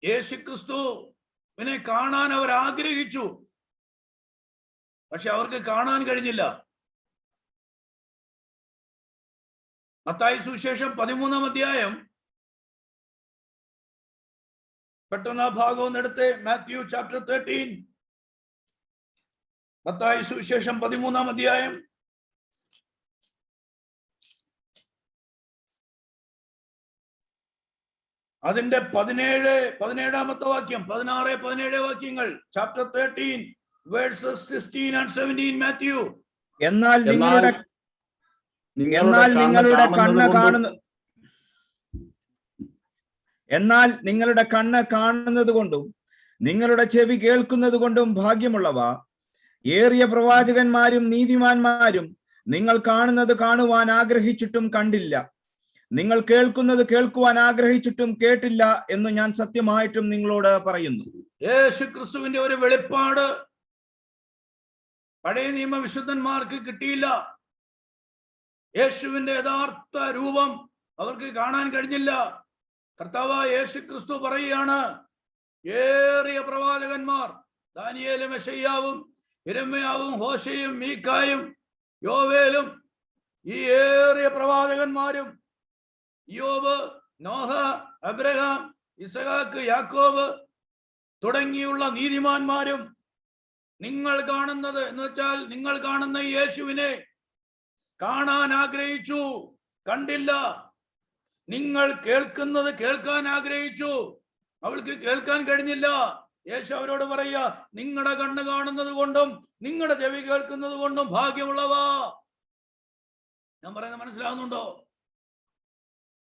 യേശുക്രിസ്തുവിനെ കാണാൻ അവർ ആഗ്രഹിച്ചു, പക്ഷെ അവർക്ക് കാണാൻ കഴിഞ്ഞില്ല. മത്തായി സുവിശേഷം 13-ാം അധ്യായം, പെട്ടെന്ന് ആ ഭാഗവും എടുത്ത്, മാത്യു ചാപ്റ്റർ 13, മത്തായി സുവിശേഷം 13-ാം അധ്യായം അതിന്റെ 17-ാമത്തെ വാക്യം, 16, 17 വാക്യങ്ങൾ. Chapter 13 verses 16 and 17 Mathew. എന്നാൽ നിങ്ങളുടെ കണ്ണ് കാണുന്നത് കൊണ്ടും നിങ്ങളുടെ ചെവി കേൾക്കുന്നത് കൊണ്ടും ഭാഗ്യമുള്ളവ. ഏറിയ പ്രവാചകന്മാരും നീതിമാന്മാരും നിങ്ങൾ കാണുന്നത് കാണുവാൻ ആഗ്രഹിച്ചിട്ടും കണ്ടില്ല, നിങ്ങൾ കേൾക്കുന്നത് കേൾക്കുവാൻ ആഗ്രഹിച്ചിട്ടും കേട്ടില്ല എന്ന് ഞാൻ സത്യമായിട്ടും നിങ്ങളോട് പറയുന്നു. യേശു ക്രിസ്തുവിന്റെ ഒരു വെളിപ്പാട് പഴയ നിയമ വിശുദ്ധന്മാർക്ക് കിട്ടിയില്ല. യേശുവിന്റെ യഥാർത്ഥ രൂപം അവർക്ക് കാണാൻ കഴിഞ്ഞില്ല. കർത്താവായ യേശു ക്രിസ്തു പറയുകയാണ്, ഏറിയ പ്രവാചകന്മാർ ദാനിയേലും യെശയ്യാവും യിരെമ്യാവും ഹോശയും മീഖായും യോവേലും, ഈ ഏറിയ പ്രവാചകന്മാരും യോബ്, നോഹ, അബ്രഹാം, ഇസഹാക്ക്, യാക്കോബ് തുടങ്ങിയുള്ള നീതിമാന്മാരും നിങ്ങൾ കാണുന്നത് എന്ന് വെച്ചാൽ നിങ്ങൾ കാണുന്ന യേശുവിനെ കാണാൻ ആഗ്രഹിച്ചു, കണ്ടില്ല. നിങ്ങൾ കേൾക്കുന്നത് കേൾക്കാൻ ആഗ്രഹിച്ചു, അവൾക്ക് കേൾക്കാൻ കഴിഞ്ഞില്ല. യേശു അവരോട് പറയുക, നിങ്ങളുടെ കണ്ണ് കാണുന്നത് കൊണ്ടും നിങ്ങളുടെ ചെവി കേൾക്കുന്നത് കൊണ്ടും ഭാഗ്യമുള്ളവാ. ഞാൻ പറയുന്നത് മനസ്സിലാവുന്നുണ്ടോ?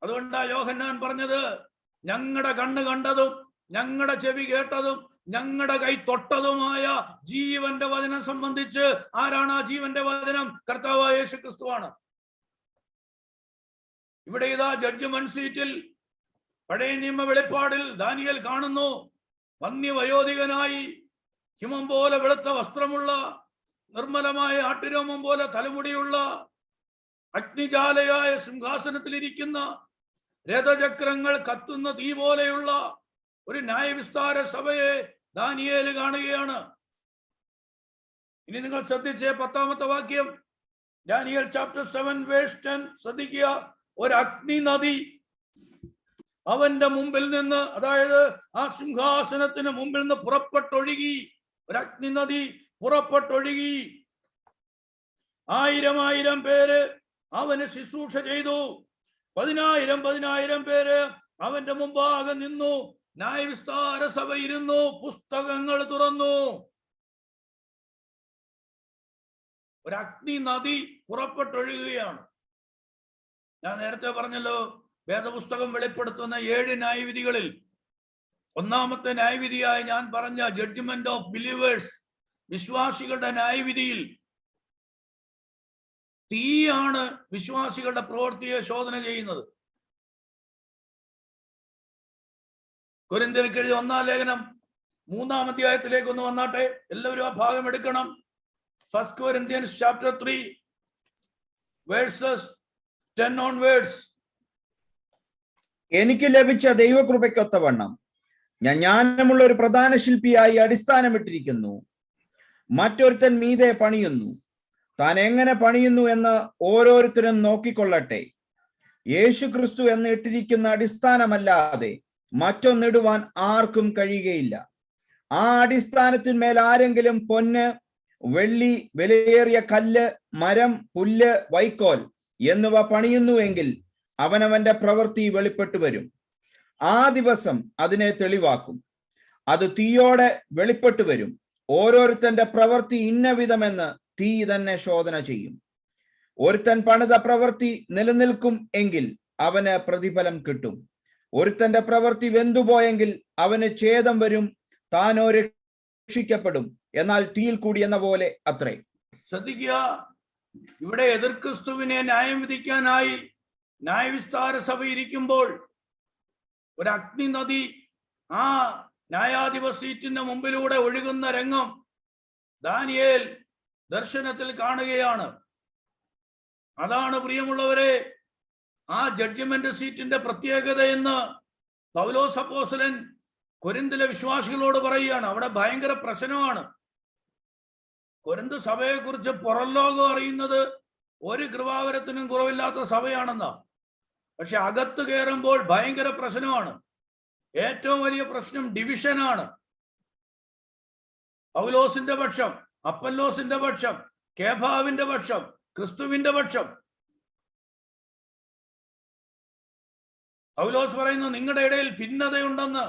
അതുകൊണ്ടാ യോഹന്നാൻ പറഞ്ഞത്, ഞങ്ങളുടെ കണ്ണ് കണ്ടതും ഞങ്ങളുടെ ചെവി കേട്ടതും ഞങ്ങളുടെ കൈ തൊട്ടതുമായ ജീവന്റെ വചനം സംബന്ധിച്ച് ആരാണ് ആ ജീവന്റെ വചനം? കർത്താവായ യേശു ക്രിസ്തുവാണ്. ഇവിടെ ഇതാ ജഡ്ജ്മെന്റ് സീറ്റിൽ പഴയ നിയമ വെളിപ്പാടിൽ ദാനിയേൽ കാണുന്നു, വന്യവയോധികനായി, ഹിമം പോലെ വെളുത്ത വസ്ത്രമുള്ള, നിർമ്മലമായ ആട്ടുരോമം പോലെ തലമുടിയുള്ള, അഗ്നിജാലയായ സിംഹാസനത്തിലിരിക്കുന്ന, രഥചക്രങ്ങൾ കത്തുന്ന തീ പോലെയുള്ള ഒരു ന്യായവിസ്താര സഭയെ ദാനിയേൽ കാണുകയാണ്. ഇനി നിങ്ങൾ ശ്രദ്ധിച്ചേ, 10-ാമത്തെ വാക്യം, ദാനിയേൽ ചാപ്റ്റർ 7 verse 10 ശ്രദ്ധിക്കുക. ഒരു അഗ്നി നദി അവന്റെ മുമ്പിൽ നിന്ന്, അതായത് ആ സിംഹാസനത്തിന് മുമ്പിൽ നിന്ന് പുറപ്പെട്ടൊഴുകി. ഒരു അഗ്നി നദി പുറപ്പെട്ടൊഴുകി. 1000 പേര് അവന് ശുശ്രൂഷ ചെയ്തു. 10,000 പേര് അവന്റെ മുമ്പാകെ നിന്നു. ന്യായവിസ്താര സഭ ഇരുന്നു, പുസ്തകങ്ങൾ തുറന്നു. ഒരു അഗ്നി നദി പുറപ്പെട്ടൊഴുകുകയാണ്. ഞാൻ നേരത്തെ പറഞ്ഞല്ലോ, വേദപുസ്തകം വെളിപ്പെടുത്തുന്ന 7 ന്യായവിധികളിൽ ഒന്നാമത്തെ ന്യായവിധിയായി ഞാൻ പറഞ്ഞ ജഡ്ജ്മെന്റ് ഓഫ് ബിലീവേഴ്സ്, വിശ്വാസികളുടെ ന്യായവിധിയിൽ തീയാണ് വിശ്വാസികളുടെ പ്രവൃത്തിയെ ശോധന ചെയ്യുന്നത്. കൊരിന്ത്യർക്ക് എഴുതിയ 1-ാം ലേഖനം 3-ാം അധ്യായത്തിലേക്ക് ഒന്ന് വന്നാട്ടെ. എല്ലാവരും ആ ഭാഗം എടുക്കണം. 1 Corinthians chapter 3 verses 10 onwards. എനിക്ക് ലഭിച്ച ദൈവകൃപയ്ക്കൊത്തവണ്ണം ഞാൻ ജ്ഞാനമുള്ള ഒരു പ്രധാന ശില്പിയായി അടിസ്ഥാനമിട്ടിരിക്കുന്നു. മറ്റൊരുത്തൻ മീതെ പണിയുന്നു. താൻ എങ്ങനെ പണിയുന്നു എന്ന് ഓരോരുത്തരും നോക്കിക്കൊള്ളട്ടെ. യേശു ക്രിസ്തു എന്ന് ഇട്ടിരിക്കുന്ന അടിസ്ഥാനമല്ലാതെ മറ്റൊന്നിടുവാൻ ആർക്കും കഴിയുകയില്ല. ആ അടിസ്ഥാനത്തിന്മേൽ ആരെങ്കിലും പൊന്ന്, വെള്ളി, വിലയേറിയ കല്ല്, മരം, പുല്ല്, വൈക്കോൽ എന്നിവ പണിയുന്നുവെങ്കിൽ അവനവന്റെ പ്രവൃത്തി വെളിപ്പെട്ടു വരും. ആ ദിവസം അതിനെ തെളിവാക്കും. അത് തീയോടെ വെളിപ്പെട്ടു വരും. ഓരോരുത്തന്റെ പ്രവൃത്തി ഇന്ന വിധമെന്ന് തീ തന്നെ ശോധന ചെയ്യും. ഒരുത്തൻ പണിത പ്രവൃത്തി നിലനിൽക്കും എങ്കിൽ അവന് പ്രതിഫലം കിട്ടും. ഒരുത്തന്റെ പ്രവൃത്തി വെന്തുപോയെങ്കിൽ അവന് ഛേദം വരും, താനോ രക്ഷിക്കപ്പെടും. എന്നാൽ തീയിൽ കൂടി എന്ന പോലെ അത്രേ. ശ്രദ്ധിക്കുക, ഇവിടെ എതിർ ക്രിസ്തുവിനെ ന്യായം വിധിക്കാനായി ന്യായവിസ്താര സഭ ഇരിക്കുമ്പോൾ ഒരു അഗ്നി നദി ആ ന്യായാധിപ സീറ്റിന്റെ മുമ്പിലൂടെ ഒഴുകുന്ന രംഗം ദാനിയേൽ ദർശനത്തിൽ കാണുകയാണ്. അതാണ് പ്രിയമുള്ളവരെ ആ ജഡ്ജ്മെന്റ് സീറ്റിന്റെ പ്രത്യേകത എന്ന് പൗലോസ് അപ്പോസ്തലൻ കൊരിന്തിലെ വിശ്വാസികളോട് പറയുകയാണ്. അവിടെ ഭയങ്കര പ്രശ്നമാണ്. കൊരിന്ത് സഭയെ കുറിച്ച് പുറം ലോകം അറിയുന്നത് ഒരു കൃപാവരത്തിനും കുറവില്ലാത്ത സഭയാണെന്നാ. പക്ഷെ അകത്ത് കയറുമ്പോൾ ഭയങ്കര പ്രശ്നമാണ്. ഏറ്റവും വലിയ പ്രശ്നം ഡിവിഷനാണ്. പൗലോസിന്റെ പക്ഷം, അപ്പല്ലോസിന്റെ പക്ഷം, കേഫാവിന്റെ പക്ഷം, ക്രിസ്തുവിന്റെ പക്ഷം. പൗലോസ് പറയുന്നു, നിങ്ങളുടെ ഇടയിൽ ഭിന്നതയുണ്ടെന്ന്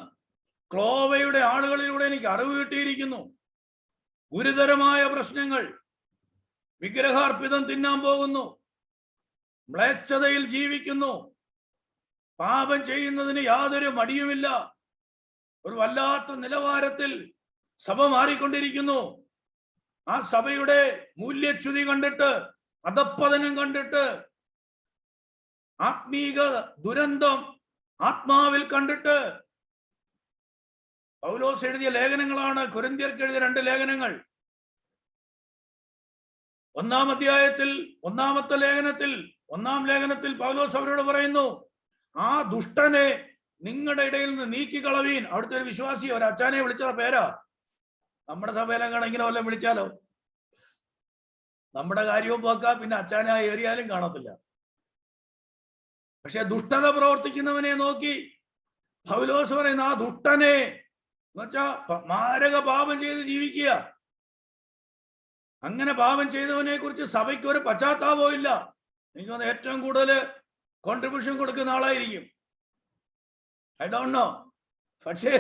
ക്ലോവയുടെ ആളുകളിലൂടെ എനിക്ക് അറിവ് കിട്ടിയിരിക്കുന്നു. ഗുരുതരമായ പ്രശ്നങ്ങൾ, വിഗ്രഹാർപ്പിതം തിന്നാൻ പോകുന്നു, മ്ലേച്ഛതയിൽ ജീവിക്കുന്നു, പാപം ചെയ്യുന്നതിന് യാതൊരു മടിയുമില്ല. ഒരു വല്ലാത്ത നിലവാരത്തിൽ സഭ മാറിക്കൊണ്ടിരിക്കുന്നു. ആ സഭയുടെ മൂല്യച്യുതി കണ്ടിട്ട്, അധപ്പതനം കണ്ടിട്ട്, ആത്മീക ദുരന്തം ആത്മാവിൽ കണ്ടിട്ട് പൗലോസ് എഴുതിയ ലേഖനങ്ങളാണ് കൊരിന്ത്യർക്ക് എഴുതിയ 2 ലേഖനങ്ങൾ. 1-ാം അധ്യായത്തിൽ 1-ാമത്തെ ലേഖനത്തിൽ 1-ാം ലേഖനത്തിൽ പൗലോസ് അവരോട് പറയുന്നു, ആ ദുഷ്ടനെ നിങ്ങളുടെ ഇടയിൽ നിന്ന് നീക്കിക്കളവീൻ. അവിടുത്തെ ഒരു വിശ്വാസി ഒരു അച്ചാനെ വിളിച്ച പേരാ. നമ്മുടെ സഭയിലെങ്ങനെ ഇങ്ങനെ വല്ലതും വിളിച്ചാലോ നമ്മുടെ കാര്യവും പോക്കാം, പിന്നെ അച്ചാനായി ഏറിയാലും കാണത്തില്ല. പക്ഷെ ദുഷ്ടത പ്രവർത്തിക്കുന്നവനെ നോക്കി പൗലോസ് പറയുന്ന ആ ദുഷ്ടനെ എന്ന് വെച്ചാ മാരക പാപം ചെയ്ത് ജീവിക്കുക. അങ്ങനെ പാപം ചെയ്തവനെ കുറിച്ച് സഭയ്ക്ക് ഒരു പശ്ചാത്താപവും ഇല്ല. എനിക്ക് തോന്നുന്നു ഏറ്റവും കൂടുതൽ കോൺട്രിബ്യൂഷൻ കൊടുക്കുന്ന ആളായിരിക്കും, ഐ ഡോണ്ട് നോ. പക്ഷേ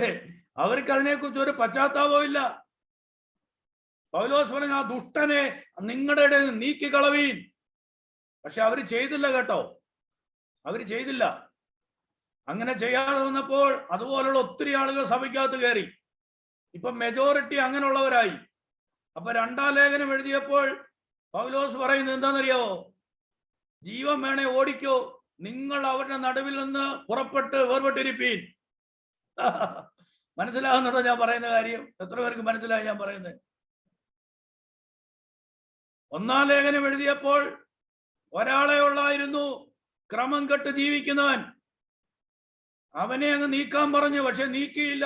അവർക്ക് അതിനെക്കുറിച്ച് ഒരു പശ്ചാത്താപവും ഇല്ല. പൗലോസ് പറഞ്ഞ ആ ദുഷ്ടനെ നിങ്ങളുടെ ഇടയിൽ നിന്ന് നീക്കിക്കളവീൻ. പക്ഷെ അവര് ചെയ്തില്ല കേട്ടോ, അവര് ചെയ്തില്ല. അങ്ങനെ ചെയ്യാതെ വന്നപ്പോൾ അതുപോലുള്ള ഒത്തിരി ആളുകൾ സഭയ്ക്കകത്ത് കയറി. ഇപ്പൊ മെജോറിറ്റി അങ്ങനെയുള്ളവരായി. അപ്പൊ 2-ാം ലേഖനം എഴുതിയപ്പോൾ പൗലോസ് പറയുന്നത് എന്താണെന്നറിയാവോ? ജീവൻ വേണേ ഓടിക്കോ, നിങ്ങൾ അവരുടെ നടുവിൽ നിന്ന് പുറപ്പെട്ട് വേർപെട്ടിരിപ്പീൻ. മനസ്സിലാകുന്നുണ്ടോ ഞാൻ പറയുന്ന കാര്യം? എത്ര പേർക്ക് മനസ്സിലായി ഞാൻ പറയുന്നത്? 1-ാം ലേഖനം എഴുതിയപ്പോൾ ഒരാളെ ഉള്ളായിരുന്നു, ക്രമം കെട്ട് ജീവിക്കുന്നവൻ. അവനെ അങ്ങ് നീക്കാൻ പറഞ്ഞു, പക്ഷെ നീക്കിയില്ല.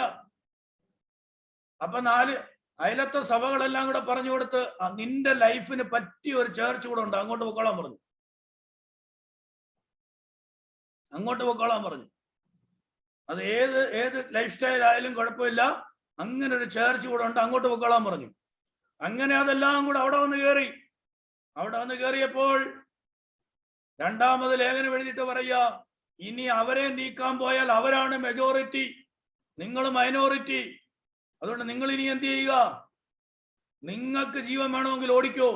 അപ്പൊ 4 അയലത്തെ സഭകളെല്ലാം കൂടെ പറഞ്ഞു കൊടുത്ത് നിന്റെ ലൈഫിന് പറ്റിയ ഒരു ചേർച്ച് കൂടെ ഉണ്ട്, അങ്ങോട്ട് പൊക്കോളാൻ പറഞ്ഞു. അങ്ങോട്ട് പൊക്കോളാൻ പറഞ്ഞു. അത് ഏത് ലൈഫ് സ്റ്റൈൽ ആയാലും കുഴപ്പമില്ല, അങ്ങനെ ഒരു ചേർച്ച് കൂടെ ഉണ്ട്, അങ്ങോട്ട് പൊക്കോളാൻ പറഞ്ഞു. അങ്ങനെ അതെല്ലാം കൂടെ അവിടെ വന്ന് കയറി. അവിടെ വന്ന് കയറിയപ്പോൾ 2-ാമത് ലേഖനം എഴുതിയിട്ട് പറയുക, ഇനി അവരെ നീക്കാൻ പോയാൽ അവരാണ് മെജോറിറ്റി, നിങ്ങൾ മൈനോറിറ്റി. അതുകൊണ്ട് നിങ്ങൾ ഇനി എന്ത് ചെയ്യുക? നിങ്ങൾക്ക് ജീവൻ വേണമെങ്കിൽ ഓടിക്കോ,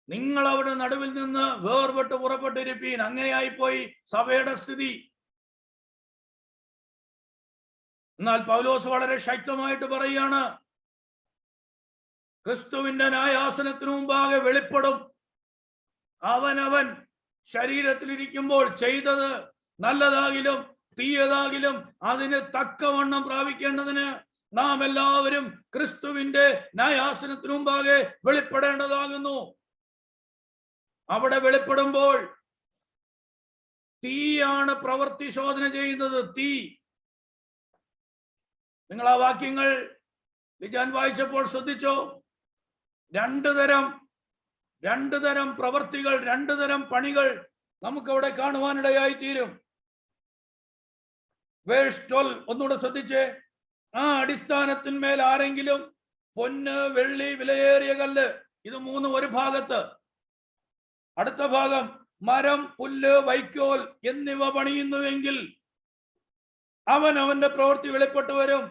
നിങ്ങൾ അവരുടെ നടുവിൽ നിന്ന് വേർപെട്ട് പുറപ്പെട്ടിരിപ്പീൻ. അങ്ങനെയായിപ്പോയി സഭയുടെ സ്ഥിതി. എന്നാൽ പൗലോസ് വളരെ ശക്തമായിട്ട് പറയുകയാണ്, ക്രിസ്തുവിന്റെ ന്യായാസനത്തിനു മുമ്പാകെ വെളിപ്പെടും. അവനവൻ ശരീരത്തിലിരിക്കുമ്പോൾ ചെയ്തത് നല്ലതാകിലും തീയതാകിലും അതിന് തക്കവണ്ണം പ്രാപിക്കേണ്ടതിന് നാം എല്ലാവരും ക്രിസ്തുവിന്റെ ന്യായാസനത്തിനു മുമ്പാകെ വെളിപ്പെടേണ്ടതാകുന്നു. അവിടെ വെളിപ്പെടുമ്പോൾ തീയാണ് പ്രവൃത്തി ശോധന ചെയ്യുന്നത്. തീ. നിങ്ങൾ ആ വാക്യങ്ങൾ ഞാൻ വായിച്ചപ്പോൾ ശ്രദ്ധിച്ചോ? 2 തരം പ്രവൃത്തികൾ, 2 തരം പണികൾ നമുക്കവിടെ കാണുവാനിടയായി തീരും. വേഴ്സ് 12 ഒന്നുകൂടെ ശ്രദ്ധിച്ചേ. ആ അടിസ്ഥാനത്തിന്മേൽ ആരെങ്കിലും പൊന്ന്, വെള്ളി, വിലയേറിയ കല്ല്, ഇത് 3 ഒരു ഭാഗത്ത്, അടുത്ത ഭാഗം മരം, പുല്ല്, വൈക്കോൽ എന്നിവ പണിയുന്നുവെങ്കിൽ അവൻ അവന്റെ പ്രവൃത്തി വെളിപ്പെട്ടു വരും.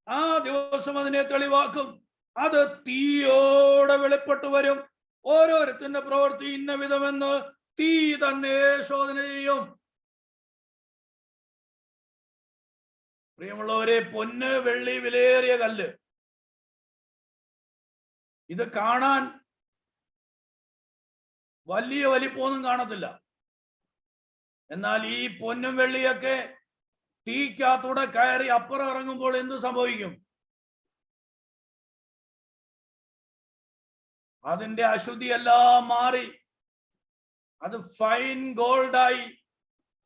ആ ദിവസം അതിനെ തെളിവാക്കും. അത് തീയോടെ വെളിപ്പെട്ടു വരും. ഓരോരുത്തരുടെ പ്രവൃത്തി ഇന്ന വിധമെന്ന് തീ തന്നെ ശോധന ചെയ്യും. പ്രിയമുള്ളവരെ, പൊന്ന്, വെള്ളി, വിലയേറിയ കല്ല് ഇത് കാണാൻ വലിയ വലിപ്പമൊന്നും കാണത്തില്ല. എന്നാൽ ഈ പൊന്നും വെള്ളിയൊക്കെ തീക്കകത്തൂടെ കയറി അപ്പുറം ഇറങ്ങുമ്പോൾ എന്ത് സംഭവിക്കും? അതിന്റെ അശുദ്ധിയെല്ലാം മാറി അത് ഫൈൻ ഗോൾഡായി,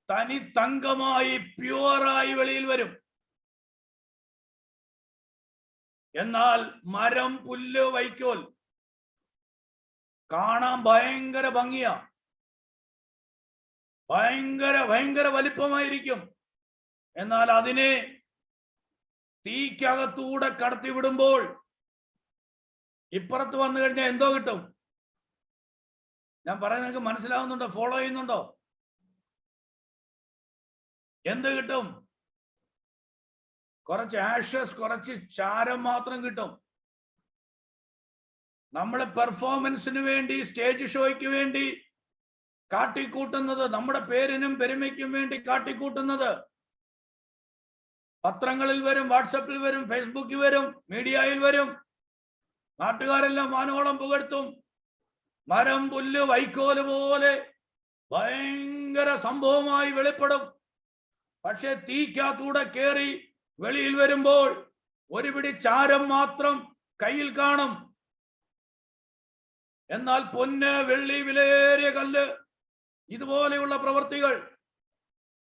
തനി തങ്കമായി, പ്യുവറായി വെളിയിൽ വരും. എന്നാൽ മരം, പുല്ല്, വൈക്കോൽ കാണാൻ ഭയങ്കര ഭംഗിയാ, ഭയങ്കര വലിപ്പമായിരിക്കും. എന്നാൽ അതിനെ തീക്കകത്തൂടെ കടത്തിവിടുമ്പോൾ ഇപ്പുറത്ത് വന്നു കഴിഞ്ഞാൽ എന്തോ കിട്ടും? ഞാൻ പറയുന്നത് നിങ്ങൾക്ക് മനസ്സിലാവുന്നുണ്ടോ? ഫോളോ ചെയ്യുന്നുണ്ടോ? എന്ത് കിട്ടും? കുറച്ച് ആഷസ്, കുറച്ച് ചാരം മാത്രം കിട്ടും. നമ്മൾ പെർഫോമൻസിന് വേണ്ടി, സ്റ്റേജ് ഷോയ്ക്ക് വേണ്ടി കാട്ടിക്കൂട്ടുന്നത്, നമ്മുടെ പേരിനും പെരുമയ്ക്കും വേണ്ടി കാട്ടിക്കൂട്ടുന്നത് പത്രങ്ങളിൽ വരും, വാട്സപ്പിൽ വരും, ഫേസ്ബുക്കിൽ വരും, മീഡിയയിൽ വരും. നാട്ടുകാരെല്ലാം വാനോളം പുകഴ്ത്തും. മരം, പുല്ല്, വൈക്കോല് പോലെ ഭയങ്കര സംഭവമായി വെളിപ്പെടും. പക്ഷെ തീക്കകത്തൂടെ കയറി വെളിയിൽ വരുമ്പോൾ ഒരു പിടി ചാരം മാത്രം കയ്യിൽ കാണും. എന്നാൽ പൊന്ന്, വെള്ളി, വിലയേറിയ കല്ല്, ഇതുപോലെയുള്ള പ്രവൃത്തികൾ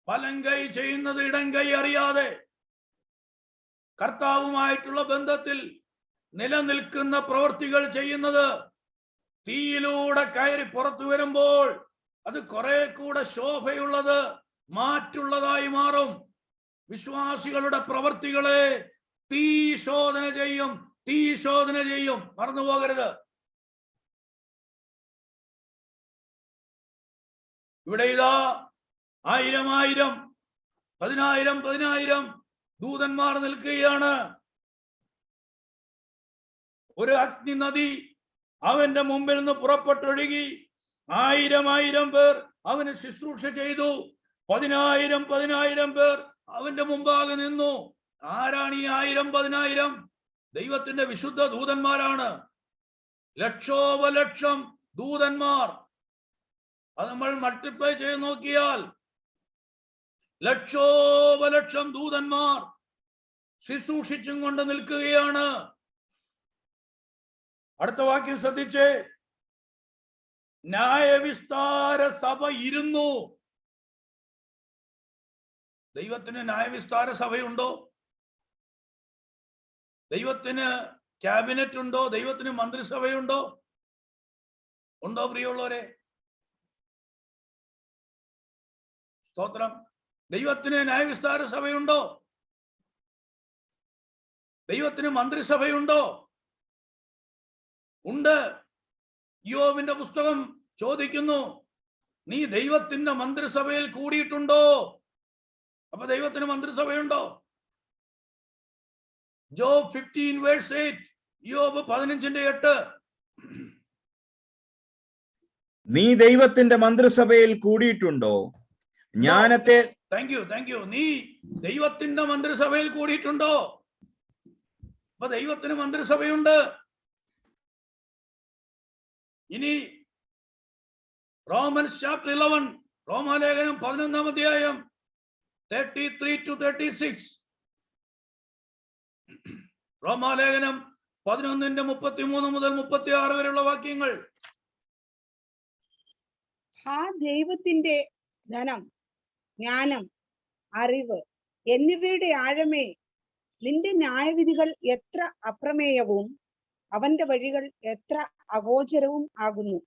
വലം കൈ ചെയ്യുന്നത് ഇടം കൈ അറിയാതെ കർത്താവുമായിട്ടുള്ള ബന്ധത്തിൽ നിലനിൽക്കുന്ന പ്രവൃത്തികൾ ചെയ്യുന്നത് തീയിലൂടെ കയറി പുറത്തു വരുമ്പോൾ അത് കുറെ കൂടെ ശോഭയുള്ളത്, മാറ്റുള്ളതായി മാറും. വിശ്വാസികളുടെ പ്രവൃത്തികളെ തീ ശോധന ചെയ്യും. മറന്നുപോകരുത്. ഇവിടെ ഇതാ 1000 10,000 ദൂതന്മാർ നിൽക്കുകയാണ്. ഒരു അഗ്നി നദി അവന്റെ മുമ്പിൽ നിന്ന് പുറപ്പെട്ടൊഴുകി 1000 പേർ അവന് ശുശ്രൂഷ ചെയ്തു. 10,000 പേർ അവന്റെ മുമ്പാകെ നിന്നു. ആരാണ് ഈ 1000? ദൈവത്തിന്റെ വിശുദ്ധ ദൂതന്മാരാണ്. ലക്ഷോപലക്ഷം ദൂതന്മാർ. അത് നമ്മൾ മൾട്ടിപ്ലൈ ചെയ്ത് നോക്കിയാൽ ലക്ഷോപലക്ഷം ദൂതന്മാർ ശുശ്രൂഷിച്ചും കൊണ്ട് നിൽക്കുകയാണ്. അടുത്ത വാക്യം ശ്രദ്ധിച്ചേ. ന്യായവിസ്താര സഭ ഇരുന്നു. ദൈവത്തിന് ന്യായവിസ്താര സഭയുണ്ടോ? ദൈവത്തിന് ക്യാബിനറ്റ് ഉണ്ടോ? ദൈവത്തിന് മന്ത്രിസഭയുണ്ടോ? ഉണ്ടോ പ്രിയമുള്ളവരെ? സ്തോത്രം. ദൈവത്തിന് ന്യായവിസ്താര സഭയുണ്ടോ? ദൈവത്തിന് മന്ത്രിസഭയുണ്ടോ? ഉണ്ട്. യോബിന്റെ പുസ്തകം ചോദിക്കുന്നു, നീ ദൈവത്തിന്റെ മന്ത്രിസഭയിൽ കൂടിയിട്ടുണ്ടോ? അപ്പൊ ദൈവത്തിന് മന്ത്രിസഭയുണ്ടോ? ജോബ് 15:8, യോബ് 15:8. നീ ദൈവത്തിന്റെ മന്ത്രിസഭയിൽ കൂടിയിട്ടുണ്ടോ? ജ്ഞാനത്തെ താങ്ക് യു. നീ ദൈവത്തിന്റെ മന്ത്രിസഭയിൽ കൂടിയിട്ടുണ്ടോ? അപ്പൊ ദൈവത്തിന് മന്ത്രിസഭയുണ്ട്. ഇനി റോമൻസ് ചാപ്റ്റർ 11, റോമാലേഖനം 11-ാം അധ്യായം 33-36. റോമാലേഖനം 11:33 മുതൽ 36 വരെയുള്ള വാക്യങ്ങൾ. ആ ദൈവത്തിന്റെ ധനം, ജ്ഞാനം, അറിവ് എന്നിവയുടെ ആഴമേ, നിന്റെ ന്യായവിധികൾ എത്ര അപ്രമേയവും അവന്റെ വഴികൾ എത്ര അഗോചരവും ആകുന്നു.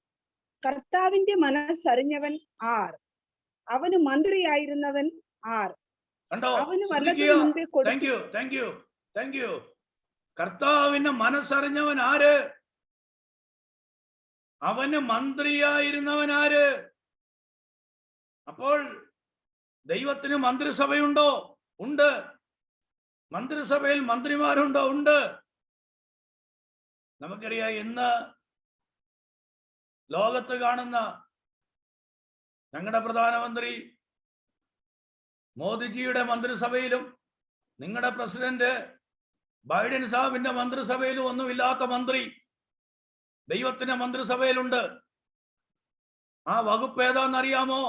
കർത്താവിന്റെ മനസ്സറിഞ്ഞവൻ ആർ? അവന് മന്ത്രിയായിരുന്നവൻ ആർ? അവന് വല്ലതിനു മുമ്പേ താങ്ക് യു. കർത്താവിന്റെ മനസ്സറിഞ്ഞവൻ ആര്? അവന് മന്ത്രിയായിരുന്നവൻ ആര്? അപ്പോൾ ദൈവത്തിന് മന്ത്രിസഭയുണ്ടോ? ഉണ്ട്. മന്ത്രിസഭയിൽ മന്ത്രിമാരുണ്ടോ? ഉണ്ട്. നമുക്കറിയാം, ഇന്ന് ലോകത്ത് കാണുന്ന ഞങ്ങളുടെ പ്രധാനമന്ത്രി മോദിജിയുടെ മന്ത്രിസഭയിലും നിങ്ങളുടെ പ്രസിഡന്റ് ബൈഡൻ സാഹിബിന്റെ മന്ത്രിസഭയിലും ഒന്നുമില്ലാത്ത മന്ത്രി ദൈവത്തിന്റെ മന്ത്രിസഭയിലുണ്ട്. ആ വകുപ്പ് ഏതാന്നറിയാമോ?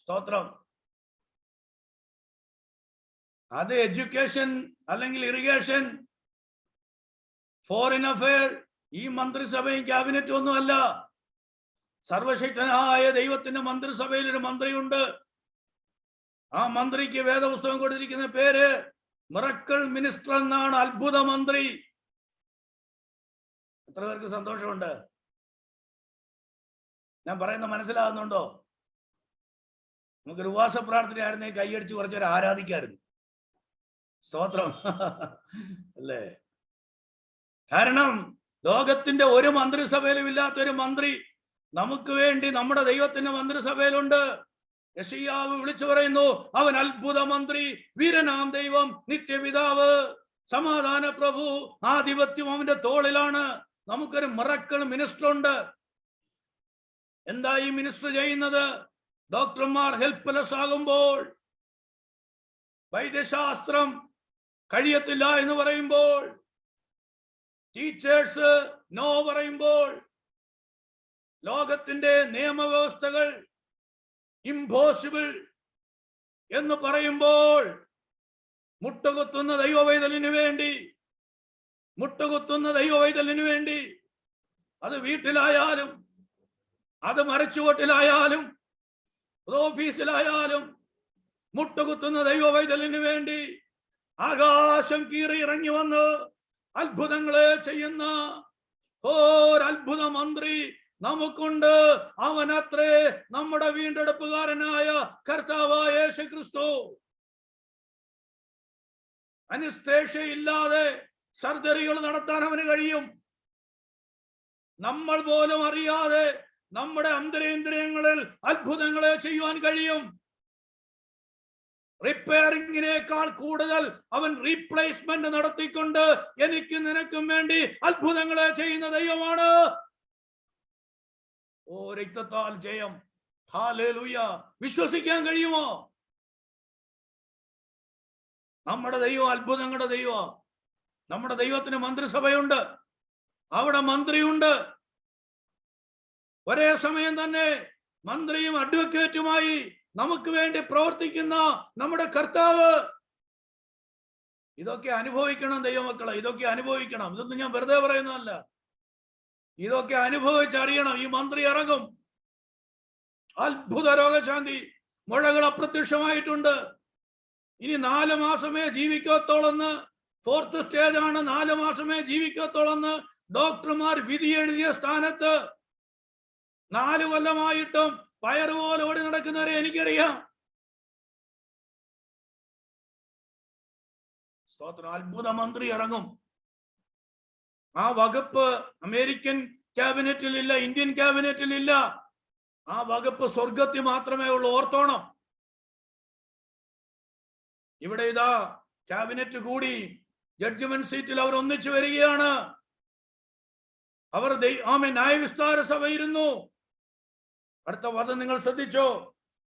സ്തോത്രം. അത് എഡ്യൂക്കേഷൻ അല്ലെങ്കിൽ ഇറിഗേഷൻ, ഫോറിൻ അഫയർ. ഈ മന്ത്രിസഭയും ക്യാബിനറ്റും ഒന്നുമല്ല. സർവശക്തനായ ദൈവത്തിന്റെ മന്ത്രിസഭയിൽ ഒരു മന്ത്രിയുണ്ട്. ആ മന്ത്രിക്ക് വേദപുസ്തകം കൊടുത്തിരിക്കുന്ന പേര് മിറക്കിൾ മിനിസ്റ്റർ എന്നാണ്. അത്ഭുത മന്ത്രി. എത്ര പേർക്ക് സന്തോഷമുണ്ട്? ഞാൻ പറയുന്നത് മനസ്സിലാകുന്നുണ്ടോ? നമുക്കൊരു ഉപവാസ പ്രാർത്ഥനയായിരുന്നേ കൈയടിച്ച് കുറച്ചൊരു ആരാധിക്കായിരുന്നു. സ്തോത്രം അല്ലേ? കാരണം ലോകത്തിന്റെ ഒരു മന്ത്രിസഭയിലും ഇല്ലാത്തൊരു മന്ത്രി നമുക്ക് വേണ്ടി നമ്മുടെ ദൈവത്തിന്റെ മന്ത്രിസഭയിലുണ്ട്. യെശയ്യാവ് വിളിച്ചു പറയുന്നു, അവൻ അത്ഭുത മന്ത്രി, വീരനാം ദൈവം, നിത്യപിതാവ്, സമാധാന പ്രഭു. ആധിപത്യം അവന്റെ തോളിലാണ്. നമുക്കൊരു മിറക്കിൾ മിനിസ്റ്റർ ഉണ്ട്. എന്താ ഈ മിനിസ്റ്റർ ചെയ്യുന്നത്? ഡോക്ടർമാർ ഹെൽപ്ലെസ് ആകുമ്പോൾ, വൈദ്യശാസ്ത്രം കഴിയത്തില്ല എന്ന് പറയുമ്പോൾ, ടീച്ചേഴ്സ് നോ പറയുമ്പോൾ, ലോകത്തിന്റെ നിയമവ്യവസ്ഥകൾ ഇംപോസിബിൾ എന്ന് പറയുമ്പോൾ, മുട്ടുകുത്തുന്ന ദൈവവൈതലിനു വേണ്ടി, മുട്ടുകുത്തുന്ന ദൈവവൈതലിനു വേണ്ടി, അത് വീട്ടിലായാലും, അത് മരച്ചുവട്ടിലായാലും, ഓഫീസിലായാലും, മുട്ടുകുത്തുന്ന ദൈവവൈതലിനു വേണ്ടി ആകാശം കീറി ഇറങ്ങി വന്ന് അത്ഭുതങ്ങളെ ചെയ്യുന്ന ഒരത്ഭുത മന്ത്രി നമുക്കുണ്ട്. അവനത്രേ നമ്മുടെ വീണ്ടെടുപ്പുകാരനായ കർത്താവായ യേശുക്രിസ്തു. അനസ്തേഷ്യ ഇല്ലാതെ സർജറികൾ നടത്താൻ അവന് കഴിയും. നമ്മൾ പോലും അറിയാതെ നമ്മുടെ അന്തരേന്ദ്രിയങ്ങളിൽ അത്ഭുതങ്ങളെ ചെയ്യുവാൻ കഴിയും. റിപ്പയറിംഗിനേക്കാൾ കൂടുതൽ അവൻ റീപ്ലേസ്മെന്റ് നടത്തിക്കൊണ്ട് എനിക്ക് നിനക്കും വേണ്ടി അത്ഭുതങ്ങളെ ചെയ്യുന്ന ദൈവമാണ്. ഓ, രക്തത്താൽ ജയം. ഹല്ലേലൂയ. വിശ്വസിക്കാൻ കഴിയുമോ? നമ്മുടെ ദൈവം അത്ഭുതങ്ങളുടെ ദൈവം. നമ്മുടെ ദൈവത്തിന് മന്ത്രിസഭയുണ്ട്. അവിടെ മന്ത്രിയുണ്ട്. ഒരേ സമയം തന്നെ മന്ത്രിയും അഡ്വക്കേറ്റുമായി നമുക്ക് വേണ്ടി പ്രവർത്തിക്കുന്ന നമ്മുടെ കർത്താവ്. ഇതൊക്കെ അനുഭവിക്കണം ദൈവമക്കളെ, ഇതൊക്കെ അനുഭവിക്കണം. ഇതൊന്നും ഞാൻ വെറുതെ പറയുന്നതല്ല. ഇതൊക്കെ അനുഭവിച്ചറിയണം. ഈ മന്ത്രി ഇറങ്ങും. അത്ഭുത രോഗശാന്തി. മുഴകൾ അപ്രത്യക്ഷമായിട്ടുണ്ട്. ഇനി 4 മാസമേ ജീവിക്കത്തോളെന്ന്, 4th സ്റ്റേജ് ആണ്, 4 മാസമേ ജീവിക്കത്തോളെന്ന് ഡോക്ടർമാർ വിധി എഴുതിയ സ്ഥാനത്ത് 4 കൊല്ലമായിട്ടും പയറുപോലെ ഓടി നടക്കുന്നവരെ എനിക്കറിയാം. സ്തോത്രം. അത്ഭുത മന്ത്രി ഇറങ്ങും. ആ വകുപ്പ് അമേരിക്കൻ ക്യാബിനറ്റിൽ ഇല്ല, ഇന്ത്യൻ ക്യാബിനറ്റിൽ ഇല്ല. ആ വകുപ്പ് സ്വർഗത്തിൽ മാത്രമേ ഉള്ളൂ. ഓർത്തോണം. ഇവിടെ ഇതാ ക്യാബിനറ്റ് കൂടി ജഡ്ജ്മെന്റ് സീറ്റിൽ അവർ ഒന്നിച്ചു വരികയാണ്. അവർ ന്യായവിസ്താര സഭ ഇരുന്നു. അടുത്ത പദം നിങ്ങൾ ശ്രദ്ധിച്ചോ.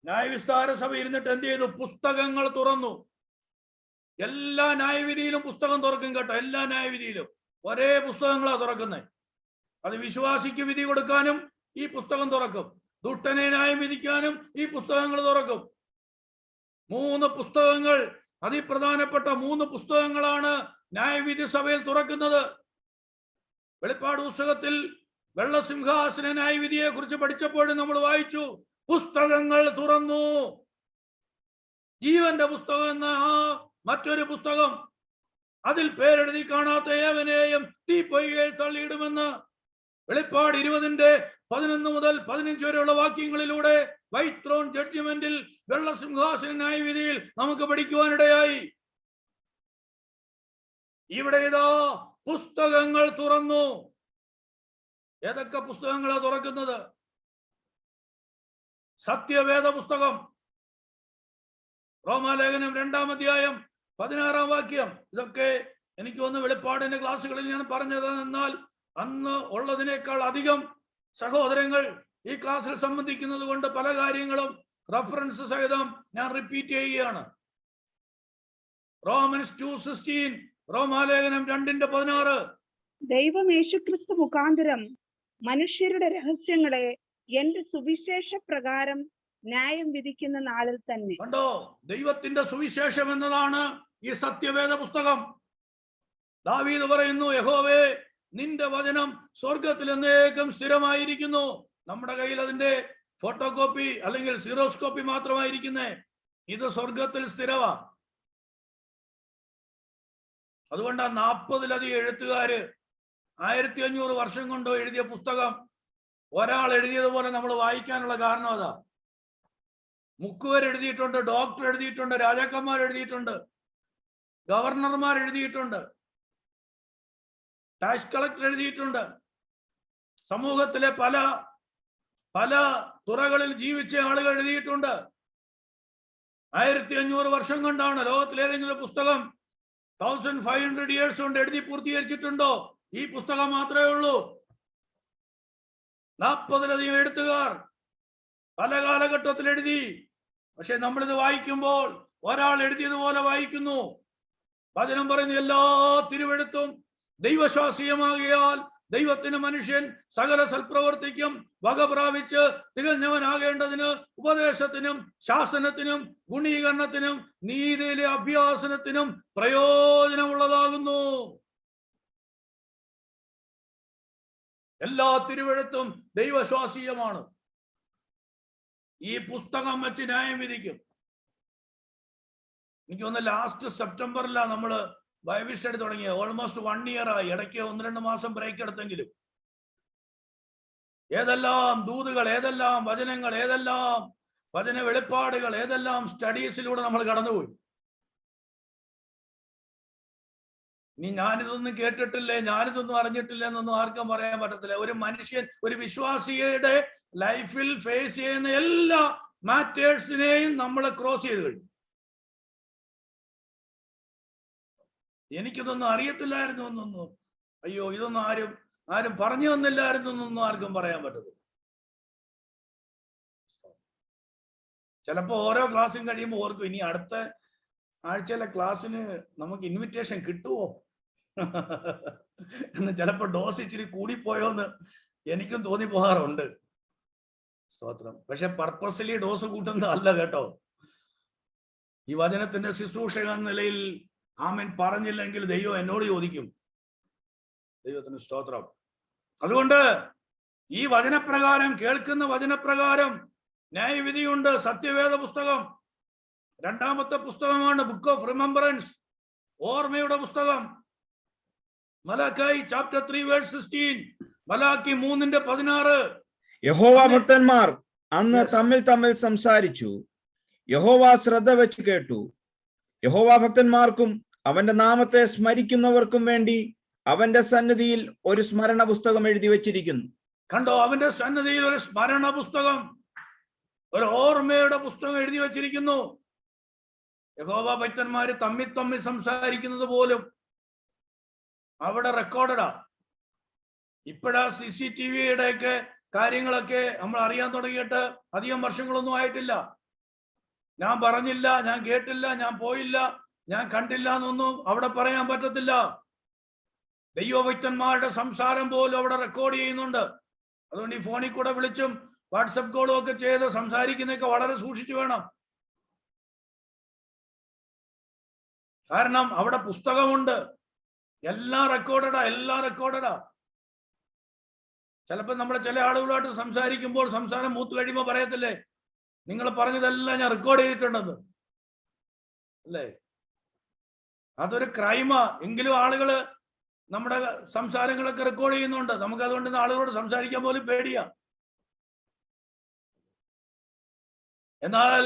ന്യായവിസ്താര സഭ ഇരുന്നിട്ട് എന്ത് ചെയ്തു? പുസ്തകങ്ങൾ തുറന്നു. എല്ലാ ന്യായവിധിയിലും പുസ്തകം തുറക്കും കേട്ടോ. എല്ലാ ന്യായവിധിയിലും ഒരേ പുസ്തകങ്ങളാ തുറക്കുന്നത്. അത് വിശ്വാസിക്ക് വിധി കൊടുക്കാനും ഈ പുസ്തകം തുറക്കും. ദുഷ്ടനെ ന്യായം വിധിക്കാനും ഈ പുസ്തകങ്ങൾ തുറക്കും. 3 പുസ്തകങ്ങൾ, അതിപ്രധാനപ്പെട്ട 3 പുസ്തകങ്ങളാണ് ന്യായവിധി സഭയിൽ തുറക്കുന്നത്. വെളിപ്പാട് പുസ്തകത്തിൽ വെള്ളസിംഹാസന ന്യായവിധിയെ കുറിച്ച് പഠിച്ചപ്പോഴും നമ്മൾ വായിച്ചു, പുസ്തകങ്ങൾ തുറന്നു. ജീവന്റെ പുസ്തകം എന്ന ആ മറ്റൊരു പുസ്തകം, അതിൽ പേരെഴുതി കാണാത്ത ഏവനെയും തീപ്പൊയ്കയിൽ തള്ളിയിടുമെന്ന് വെളിപ്പാട് 20:11 മുതൽ 15 വരെയുള്ള വാക്യങ്ങളിലൂടെ വൈറ്റ് ത്രോൺ ജഡ്ജ്മെന്റിൽ വെള്ളസിംഹാസന ന്യായവിധിയിൽ നമുക്ക് പഠിക്കുവാനിടയായി. ഇവിടെ ഇതാ പുസ്തകങ്ങൾ തുറന്നു. ഏതൊക്കെ പുസ്തകങ്ങളാ തുറക്കുന്നത്? സത്യവേദ പുസ്തകം. റോമാലേഖനം 2-ാം അധ്യായം 16-ാം വാക്യം. ഇതൊക്കെ എനിക്ക് തോന്നുന്നു വെളിപ്പാടിന്റെ ക്ലാസ്സുകളിൽ ഞാൻ പറഞ്ഞത്. എന്നാൽ അന്ന് ഉള്ളതിനേക്കാൾ അധികം സഹോദരങ്ങൾ ഈ ക്ലാസ്സിൽ സംബന്ധിക്കുന്നത് കൊണ്ട് പല കാര്യങ്ങളും റഫറൻസ് സഹിതം ഞാൻ റിപ്പീറ്റ് ചെയ്യുകയാണ്. റോമൻസ് 2:16, റോമാലേഖനം 2:16, ദൈവം യേശുക്രിസ്തു മുഖാന്തരം മനുഷ്യരുടെ രഹസ്യങ്ങളെ എന്റെ സുവിശേഷ പ്രകാരം ന്യായം വിധിക്കുന്ന നാളിൽ തന്നെ. കണ്ടോ, ദൈവത്തിന്റെ സുവിശേഷം എന്നതാണ് ഈ സത്യവേദ പുസ്തകം. ദാവീദ് പറയുന്നു, യഹോവേ നിന്റെ വചനം സ്വർഗത്തിൽ എന്നേക്കും സ്ഥിരമായിരിക്കുന്നു. നമ്മുടെ കയ്യിൽ അതിന്റെ ഫോട്ടോ കോപ്പി അല്ലെങ്കിൽ സീറോസ് കോപ്പി മാത്രമായിരിക്കുന്നേ. ഇത് സ്വർഗത്തിൽ സ്ഥിരമാ. അതുകൊണ്ട് 40-ലധികം എഴുത്തുകാര് 1500 വർഷം കൊണ്ട് എഴുതിയ പുസ്തകം ഒരാൾ എഴുതിയതുപോലെ നമ്മൾ വായിക്കാനുള്ള കാരണം അതാ. മുക്കുവർ എഴുതിയിട്ടുണ്ട്, ഡോക്ടർ എഴുതിയിട്ടുണ്ട്, രാജാക്കന്മാർ എഴുതിയിട്ടുണ്ട്, ഗവർണർമാർ എഴുതിയിട്ടുണ്ട്, ടാക്സ് കളക്ടർ എഴുതിയിട്ടുണ്ട്. സമൂഹത്തിലെ പല പല തുറകളിൽ ജീവിച്ച ആളുകൾ എഴുതിയിട്ടുണ്ട്. 1500 വർഷം കൊണ്ടാണ് ലോകത്തിലേതെങ്കിലും പുസ്തകം 1500 years കൊണ്ട് എഴുതി പൂർത്തീകരിച്ചിട്ടുണ്ടോ? ഈ പുസ്തകം മാത്രമേ ഉള്ളൂ. 40-ലധികം എഴുത്തുകാർ പല കാലഘട്ടത്തിൽ എഴുതി. പക്ഷെ നമ്മളിത് വായിക്കുമ്പോൾ ഒരാൾ എഴുതിയതുപോലെ വായിക്കുന്നു. വചനം പറയുന്ന എല്ലാ തിരുവെഴുത്തും ദൈവശ്വാസീയമാകിയാൽ ദൈവത്തിന് മനുഷ്യൻ സകല സൽപ്രവർത്തിക്കും വക പ്രാപിച്ച് തികഞ്ഞവനാകേണ്ടതിന് ഉപദേശത്തിനും ശാസനത്തിനും ഗുണീകരണത്തിനും നീതിയിലെ അഭ്യാസനത്തിനും പ്രയോജനമുള്ളതാകുന്നു. എല്ലാ തിരുവെഴുത്തും ദൈവശ്വാസീയമാണ്. ഈ പുസ്തകം വെച്ച് ന്യായം വിധിക്കും. എനിക്ക് തോന്നുന്നു ലാസ്റ്റ് സെപ്റ്റംബറിലാണ് നമ്മള് ബൈബിൾ സ്റ്റഡി തുടങ്ങിയ. ഓൾമോസ്റ്റ് 1 year ആയി. ഇടയ്ക്ക് 1-2 മാസം ബ്രേക്ക് എടുത്തെങ്കിലും ഏതെല്ലാം ദൂതുകൾ, ഏതെല്ലാം വചനങ്ങൾ, ഏതെല്ലാം വചന വെളിപ്പാടുകൾ, ഏതെല്ലാം സ്റ്റഡീസിലൂടെ നമ്മൾ കടന്നുപോയി. ഇനി ഞാനിതൊന്നും കേട്ടിട്ടില്ലേ, ഞാനിതൊന്നും അറിഞ്ഞിട്ടില്ല എന്നൊന്നും ആർക്കും പറയാൻ പറ്റത്തില്ല. ഒരു മനുഷ്യൻ, ഒരു വിശ്വാസിയുടെ ലൈഫിൽ ഫേസ് ചെയ്യുന്ന എല്ലാ മാറ്റേഴ്സിനെയും നമ്മൾ ക്രോസ് ചെയ്ത് കഴിഞ്ഞു. എനിക്കിതൊന്നും അറിയത്തില്ലായിരുന്നു എന്നൊന്നും, അയ്യോ ഇതൊന്നും ആരും പറഞ്ഞു തന്നില്ലായിരുന്നു എന്നൊന്നും ആർക്കും പറയാൻ പറ്റത്തില്ല. ചിലപ്പോ ഓരോ ക്ലാസ്സും കഴിയുമ്പോൾ ഓർക്കും, ഇനി അടുത്ത ആഴ്ചയിലെ ക്ലാസ്സിന് നമുക്ക് ഇൻവിറ്റേഷൻ കിട്ടുമോ എന്ന്. ചിലപ്പോ ഡോസ് ഇച്ചിരി കൂടിപ്പോയോന്ന് എനിക്കും തോന്നിപ്പോകാറുണ്ട്. സ്തോത്രം. പക്ഷെ പർപ്പസ്ലി ഡോസ് കൂട്ടുന്നത് അല്ല കേട്ടോ. ഈ വചനത്തിന്റെ ശുശ്രൂഷക എന്ന നിലയിൽ ആമേൻ പറഞ്ഞില്ലെങ്കിൽ ദൈവം എന്നോട് ചോദിക്കും. ദൈവത്തിന് സ്തോത്രം. അതുകൊണ്ട് ഈ വചനപ്രകാരം, കേൾക്കുന്ന വചനപ്രകാരം ന്യായവിധിയുണ്ട്. സത്യവേദ പുസ്തകം 2ാമത്തെ പുസ്തകമാണ് ബുക്ക് ഓഫ് റിമംബറൻസ്, ഓർമ്മയുടെ പുസ്തകം. Malachi chapter 3 verse 16, Malachi 3:16. യഹോവ ഭക്തന്മാർ അന്ന് തമ്മിൽ സംസാരിച്ചു. യഹോവ ശ്രദ്ധ വെച്ച് കേട്ടു. യഹോവ ഭക്തന്മാർക്കും അവന്റെ നാമത്തെ സ്മരിക്കുന്നവർക്കും വേണ്ടി അവന്റെ സന്നിധിയിൽ ഒരു സ്മരണ പുസ്തകം എഴുതി വെച്ചിരിക്കുന്നു. കണ്ടോ, അവന്റെ സന്നിധിയിൽ ഒരു സ്മരണ പുസ്തകം, ഒരു ഓർമ്മയുടെ പുസ്തകം എഴുതി വെച്ചിരിക്കുന്നു. യഹോവ ഭക്തന്മാര് തമ്മിൽ സംസാരിക്കുന്നത് പോലും അവിടെ റെക്കോർഡഡാ. ഇപ്പോഴാ CCTVയുടെ ഒക്കെ കാര്യങ്ങളൊക്കെ നമ്മൾ അറിയാൻ തുടങ്ങിയിട്ട് അധികം വർഷങ്ങളൊന്നും ആയിട്ടില്ല. ഞാൻ പറഞ്ഞില്ല, ഞാൻ കേട്ടില്ല, ഞാൻ പോയില്ല, ഞാൻ കണ്ടില്ല എന്നൊന്നും അവിടെ പറയാൻ പറ്റത്തില്ല. ദൈവഭക്തന്മാരുടെ സംസാരം പോലും അവിടെ റെക്കോർഡ് ചെയ്യുന്നുണ്ട്. അതുകൊണ്ട് ഈ ഫോണിൽ കൂടെ വിളിച്ചും വാട്സപ്പ് കോളും ഒക്കെ ചെയ്ത് സംസാരിക്കുന്നതൊക്കെ വളരെ സൂക്ഷിച്ചു വേണം. കാരണം അവിടെ പുസ്തകമുണ്ട്, എല്ലാം റെക്കോർഡഡാ. ചിലപ്പോൾ നമ്മൾ ചില ആളുകളായിട്ട് സംസാരിക്കുമ്പോൾ സംസാരം മൂത്ത് കഴിയുമ്പോൾ പറയത്തില്ലേ, നിങ്ങൾ പറഞ്ഞതെല്ലാം ഞാൻ റെക്കോർഡ് ചെയ്തിട്ടുണ്ടെന്ന് അല്ലേ? അതൊരു ക്രൈമാ. എങ്കിലും ആളുകള് നമ്മുടെ സംസാരങ്ങളൊക്കെ റെക്കോർഡ് ചെയ്യുന്നുണ്ട്. നമുക്ക് അതുകൊണ്ട് ആളുകളോട് സംസാരിക്കാൻ പോലും പേടിയാ. എന്നാൽ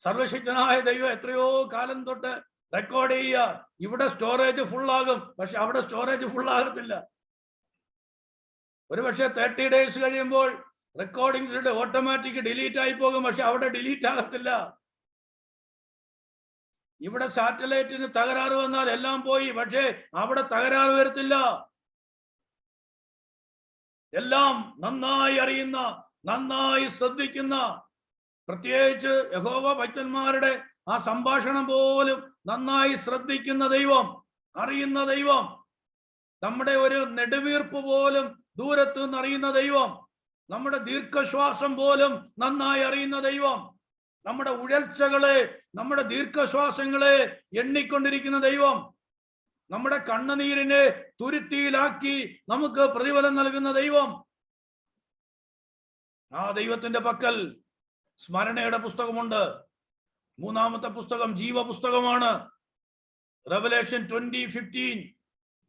സർവശക്തനായ ദൈവം എത്രയോ കാലം തൊട്ട് റെക്കോർഡ് ചെയ്യുക. ഇവിടെ സ്റ്റോറേജ് ഫുള്ളാകും, പക്ഷെ അവിടെ സ്റ്റോറേജ് ഫുള്ളാകത്തില്ല. ഒരു പക്ഷെ 30 days കഴിയുമ്പോൾ റെക്കോർഡിംഗ്സ് ഓട്ടോമാറ്റിക് ഡിലീറ്റ് ആയി പോകും, പക്ഷെ അവിടെ ഡിലീറ്റ് ആകത്തില്ല. ഇവിടെ സാറ്റലൈറ്റിന് തകരാറ് വന്നാൽ എല്ലാം പോയി, പക്ഷേ അവിടെ തകരാറ് വരത്തില്ല. എല്ലാം നന്നായി അറിയുന്ന, നന്നായി ശ്രദ്ധിക്കുന്ന, പ്രത്യേകിച്ച് യഹോവ ഭക്തന്മാരുടെ ആ സംഭാഷണം പോലും നന്നായി ശ്രദ്ധിക്കുന്ന ദൈവം, അറിയുന്ന ദൈവം. നമ്മുടെ ഒരു നെടുവീർപ്പ് പോലും ദൂരത്ത് നിന്ന് അറിയുന്ന ദൈവം, നമ്മുടെ ദീർഘശ്വാസം പോലും നന്നായി അറിയുന്ന ദൈവം, നമ്മുടെ ഉഴൽച്ചകളെ, നമ്മുടെ ദീർഘശ്വാസങ്ങളെ എണ്ണിക്കൊണ്ടിരിക്കുന്ന ദൈവം, നമ്മുടെ കണ്ണുനീരിനെ തുരുത്തിയിലാക്കി നമുക്ക് പ്രതിഫലം നൽകുന്ന ദൈവം. ആ ദൈവത്തിന്റെ പക്കൽ സ്മരണയുടെ പുസ്തകമുണ്ട്. മൂന്നാമത്തെ പുസ്തകം ജീവപുസ്തകമാണ്. റെവലേഷൻ 20:15,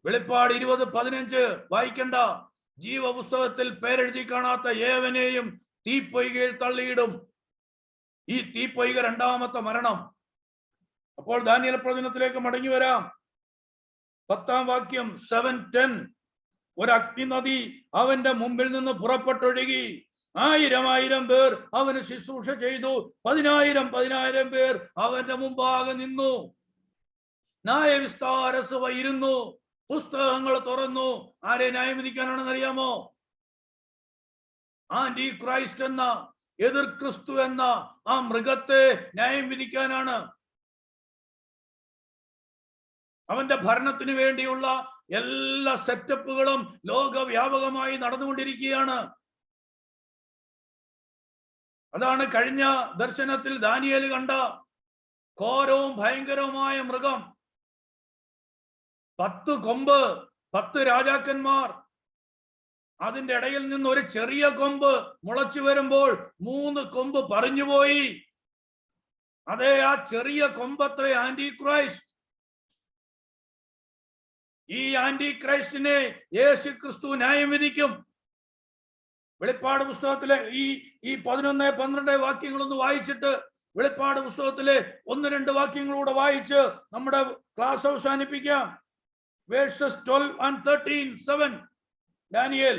വെളിപ്പാട് 20:15 വായിക്കണ്ട. ജീവപുസ്തകത്തിൽ പേരെഴുതി കാണാത്ത ഏവനെയും തീപ്പൊയ്കയിൽ തള്ളിയിടും. ഈ തീപ്പൊയ്ക രണ്ടാമത്തെ മരണം. അപ്പോൾ ദാനിയേൽ പ്രവചനത്തിലേക്ക് മടങ്ങി വരാം. 10-ാം വാക്യം 7:10, ഒരു അഗ്നിനദി അവന്റെ മുമ്പിൽ നിന്ന് പുറപ്പെട്ടൊഴുകി 1000 പേർ അവന് ശുശ്രൂഷ ചെയ്തു. 10,000 പേർ അവന്റെ മുമ്പാകെ നിന്നു. ന്യായവിസ്താര സഭ ഇരുന്നു, പുസ്തകങ്ങൾ തുറന്നു. ആരെ ന്യായം വിധിക്കാനാണെന്ന് അറിയാമോ? ആന്റി ക്രൈസ്റ്റ് എന്ന, എതിർ ക്രിസ്തു എന്ന ആ മൃഗത്തെ ന്യായം വിധിക്കാനാണ്. അവന്റെ ഭരണത്തിന് വേണ്ടിയുള്ള എല്ലാ സെറ്റപ്പുകളും ലോകവ്യാപകമായി നടന്നുകൊണ്ടിരിക്കുകയാണ്. അതാണ് കഴിഞ്ഞ ദർശനത്തിൽ ദാനിയേൽ കണ്ട ഘോരവും ഭയങ്കരവുമായ മൃഗം. 10 കൊമ്പ്, 10 രാജാക്കന്മാർ. അതിന്റെ ഇടയിൽ നിന്ന് ഒരു ചെറിയ കൊമ്പ് മുളച്ചു വരുമ്പോൾ 3 കൊമ്പ് പറഞ്ഞുപോയി. അതെ, ആ ചെറിയ കൊമ്പത്ര ആന്റി ക്രൈസ്റ്റ്. ഈ ആന്റി ക്രൈസ്റ്റിനെ യേശു ക്രിസ്തു ന്യായം വിധിക്കും. വെളിപ്പാട് പുസ്തകത്തിലെ ഈ 11-12 വാക്യങ്ങളൊന്ന് വായിച്ചിട്ട് വെളിപ്പാട് പുസ്തകത്തിലെ 1-2 വാക്യങ്ങളൂടെ വായിച്ച് നമ്മുടെ ക്ലാസ് അവസാനിപ്പിക്കാം. Versus 12 and 13, 7 Daniel.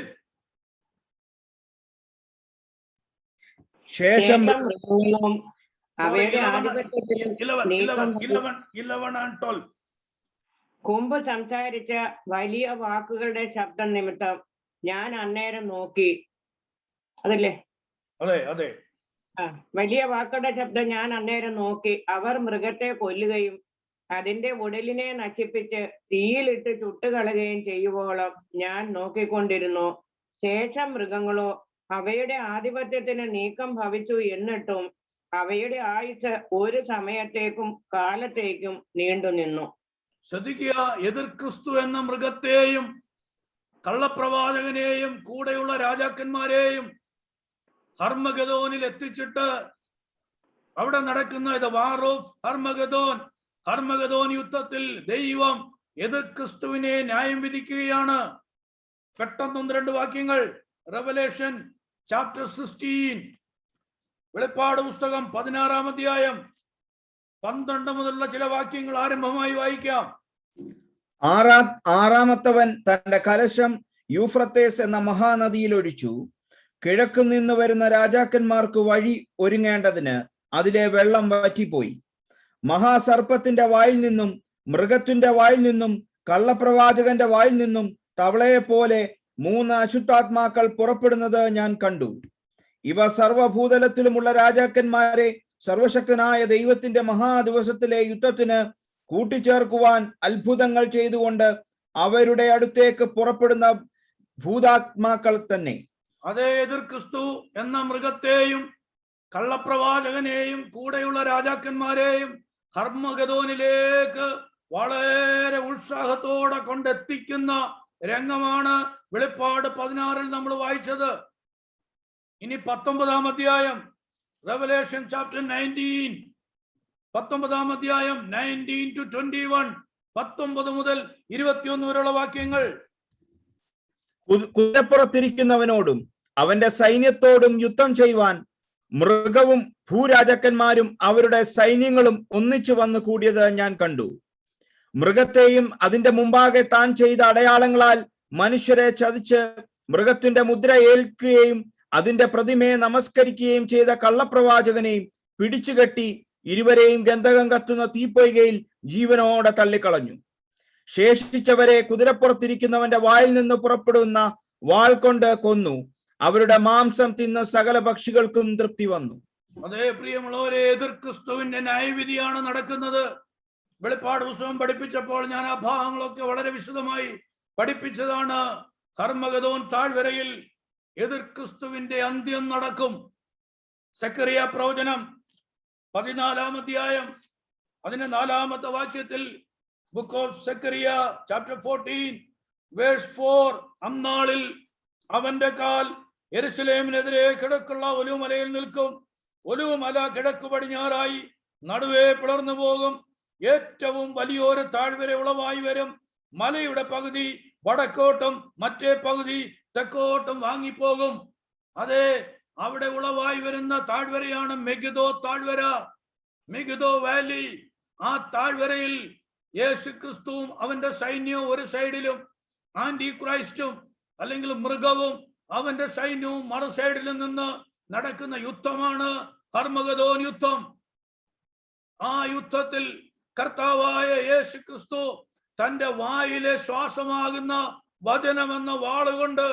ശേഷം 11 and 12. കൊമ്പ് സംസാരിച്ച വലിയ വാക്കുകളുടെ ശബ്ദം നിമിത്തം ഞാൻ അന്നേരം നോക്കി. അതല്ലേ? അതെ അതെ. വലിയ വാക്കുകളുടെ ശബ്ദം ഞാൻ അന്നേരം നോക്കി. അവർ മൃഗത്തെ കൊല്ലുകയും അതിന്റെ ഉടലിനെ നശിപ്പിച്ച് തീയിലിട്ട് ചുട്ടുകളയുകയും ചെയ്യുവോളം ഞാൻ നോക്കിക്കൊണ്ടിരുന്നു. ശേഷം മൃഗങ്ങളോ അവയുടെ ആധിപത്യത്തിന് നീക്കം ഭവിച്ചു, എന്നിട്ടും അവയുടെ ആയുസ് ഒരു സമയത്തേക്കും കാലത്തേക്കും നീണ്ടു നിന്നു. ശ്രദ്ധിക്കുക, എതിർ ക്രിസ്തു എന്ന മൃഗത്തെയും കള്ളപ്രവാചകനെയും കൂടെയുള്ള രാജാക്കന്മാരെയും ഹർമഗദോനിൽ എത്തിച്ചിട്ട് അവിടെ നടക്കുന്ന ഇത് വാർ ഓഫ് ഹർമഗദോൻ. ഹർമഗദോൻ യുദ്ധത്തിൽ ദൈവം എതിർ ക്രിസ്തുവിനെ ന്യായം വിധിക്കുകയാണ്. പെട്ടെന്ന് 1-2 വാക്യങ്ങൾ. റെവലേഷൻ ചാപ്റ്റർ 16, വെളിപ്പാട് പുസ്തകം 16-ാം അധ്യായം 12 മുതലുള്ള ചില വാക്യങ്ങൾ ആരംഭമായി വായിക്കാം. ആറാമത്തവൻ തന്റെ കലശം യൂഫ്രത്തേസ് എന്ന മഹാനദിയിൽ ഒഴിച്ചു. കിഴക്ക് നിന്ന് വരുന്ന രാജാക്കന്മാർക്ക് വഴി ഒരുങ്ങേണ്ടതിന് അതിലെ വെള്ളം വറ്റിപ്പോയി. മഹാസർപ്പത്തിന്റെ വായിൽ നിന്നും മൃഗത്തിന്റെ വായിൽ നിന്നും കള്ളപ്രവാചകന്റെ വായിൽ നിന്നും തവളയെപ്പോലെ 3 അശുദ്ധാത്മാക്കൾ പുറപ്പെടുന്നത് ഞാൻ കണ്ടു. ഇവ സർവഭൂതലത്തിലുമുള്ള രാജാക്കന്മാരെ സർവശക്തനായ ദൈവത്തിന്റെ മഹാദിവസത്തിലെ യുദ്ധത്തിന് കൂട്ടിച്ചേർക്കുവാൻ അത്ഭുതങ്ങൾ ചെയ്തുകൊണ്ട് അവരുടെ അടുത്തേക്ക് പുറപ്പെടുന്ന ഭൂതാത്മാക്കൾ തന്നെ. അതേ, എതിർ ക്രിസ്തു എന്ന മൃഗത്തെയും കള്ളപ്രവാചകനെയും കൂടെയുള്ള രാജാക്കന്മാരെയും ഹർമഗദോനിലേക്ക് വളരെ ഉത്സാഹത്തോടെ കൊണ്ടെത്തിക്കുന്ന രംഗമാണ് വെളിപ്പാട് 16-ൽ നമ്മൾ വായിച്ചത്. ഇനി 19-ാം അധ്യായം, റെവലേഷൻ ചാപ്റ്റർ 19, 19-ാം അധ്യായം 19 to 21, 19 മുതൽ 21 വരെയുള്ള വാക്യങ്ങൾ. കുതിരപ്പുറത്തിരിക്കുന്നവനോടും അവന്റെ സൈന്യത്തോടും യുദ്ധം ചെയ്യുവാൻ മൃഗവും ഭൂരാജാക്കന്മാരും അവരുടെ സൈന്യങ്ങളും ഒന്നിച്ചു വന്നു കൂടിയത് ഞാൻ കണ്ടു. മൃഗത്തെയും അതിന്റെ മുമ്പാകെ താൻ ചെയ്ത അടയാളങ്ങളാൽ മനുഷ്യരെ ചതിച്ച് മൃഗത്തിന്റെ മുദ്ര ഏൽക്കുകയും അതിന്റെ പ്രതിമയെ നമസ്കരിക്കുകയും ചെയ്ത കള്ളപ്രവാചകനെയും പിടിച്ചുകെട്ടി ഇരുവരെയും ഗന്ധകം കത്തുന്ന തീപ്പൊയ്കയിൽ ജീവനോടെ തള്ളിക്കളഞ്ഞു. ശേഷിച്ചവരെ കുതിരപ്പുറത്തിരിക്കുന്നവന്റെ വായിൽ നിന്ന് പുറപ്പെടുന്ന വാൾ കൊണ്ട് കൊന്നു. അവരുടെ മാംസം തിന്ന് സകല പക്ഷികൾക്കും തൃപ്തി വന്നു. അതേ പ്രിയമുള്ളവരെ, എതിർ ക്രിസ്തുവിന്റെ ന്യായവിധിയാണ് നടക്കുന്നത്. വെളിപ്പാട് പുസ്തകം പഠിപ്പിച്ചപ്പോൾ ഞാൻ ആ ഭാഗങ്ങളൊക്കെ വളരെ വിശദമായി പഠിപ്പിച്ചതാണ്. ഹർമഗദോൻ താഴ്വരയിൽ എതിർ ക്രിസ്തുവിന്റെ അന്ത്യം നടക്കും. സെക്കറിയ പ്രവചനം 14 അധ്യായം അതിന്റെ 4-ാമത്തെ വാക്യത്തിൽ, book of Zechariah chapter 14 verse 4, അന്നാളിൽ അവന്റെ കാൽ യെരൂശലേമിനെതിരെ കിഴക്കുള്ള ഒലിവുമലയിൽ നിൽക്കും. ഒലിവുമല കിഴക്ക് പടിഞ്ഞാറായി നടുവേ പിളർന്നു പോകും. ഏറ്റവും വലിയൊരു താഴ്വര ഉളവായി വരും. മലയുടെ പകുതി വടക്കോട്ടും മറ്റേ പകുതി തെക്കോട്ടും വാങ്ങിപ്പോകും. അതെ, അവിടെ ഉളവായി വരുന്ന താഴ്വരയാണ് മെഗിദോ താഴ്വര, മെഗിദോ വാലി. ആ താഴ്വരയിൽ യേശു ക്രിസ്തുവും അവന്റെ സൈന്യവും ഒരു സൈഡിലും, ആന്റി ക്രൈസ്റ്റും അല്ലെങ്കിൽ മൃഗവും അവന്റെ സൈന്യവും മറു സൈഡിലും നിന്ന് നടക്കുന്ന യുദ്ധമാണ് ഹർമഗദോൻ യുദ്ധം. ആ യുദ്ധത്തിൽ കർത്താവായ യേശു ക്രിസ്തു തന്റെ വായിലെ ശ്വാസമാകുന്ന വചനമെന്ന വാളുകൊണ്ട്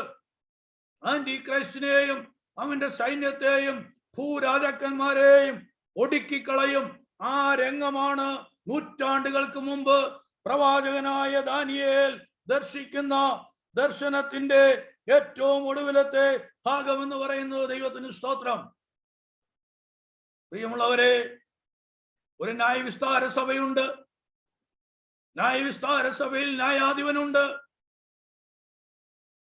ആന്റി ക്രൈസ്റ്റിനെയും അവന്റെ സൈന്യത്തെയും ഭൂരാജാക്കന്മാരെയും ഒടുക്കിക്കളയും. ആ രംഗമാണ് നൂറ്റാണ്ടുകൾക്ക് മുമ്പ് പ്രവാചകനായ ദാനിയേൽ ദർശിക്കുന്ന ദർശനത്തിന്റെ ഏറ്റവും ഒടുവിലത്തെ ഭാഗമെന്ന് പറയുന്നത്. ദൈവത്തിന് സ്തോത്രം. പ്രിയമുള്ളവരെ, ഒരു ന്യായവിസ്താര സഭയുണ്ട്. ന്യായവിസ്താര സഭയിൽ ന്യായാധിപനുണ്ട്.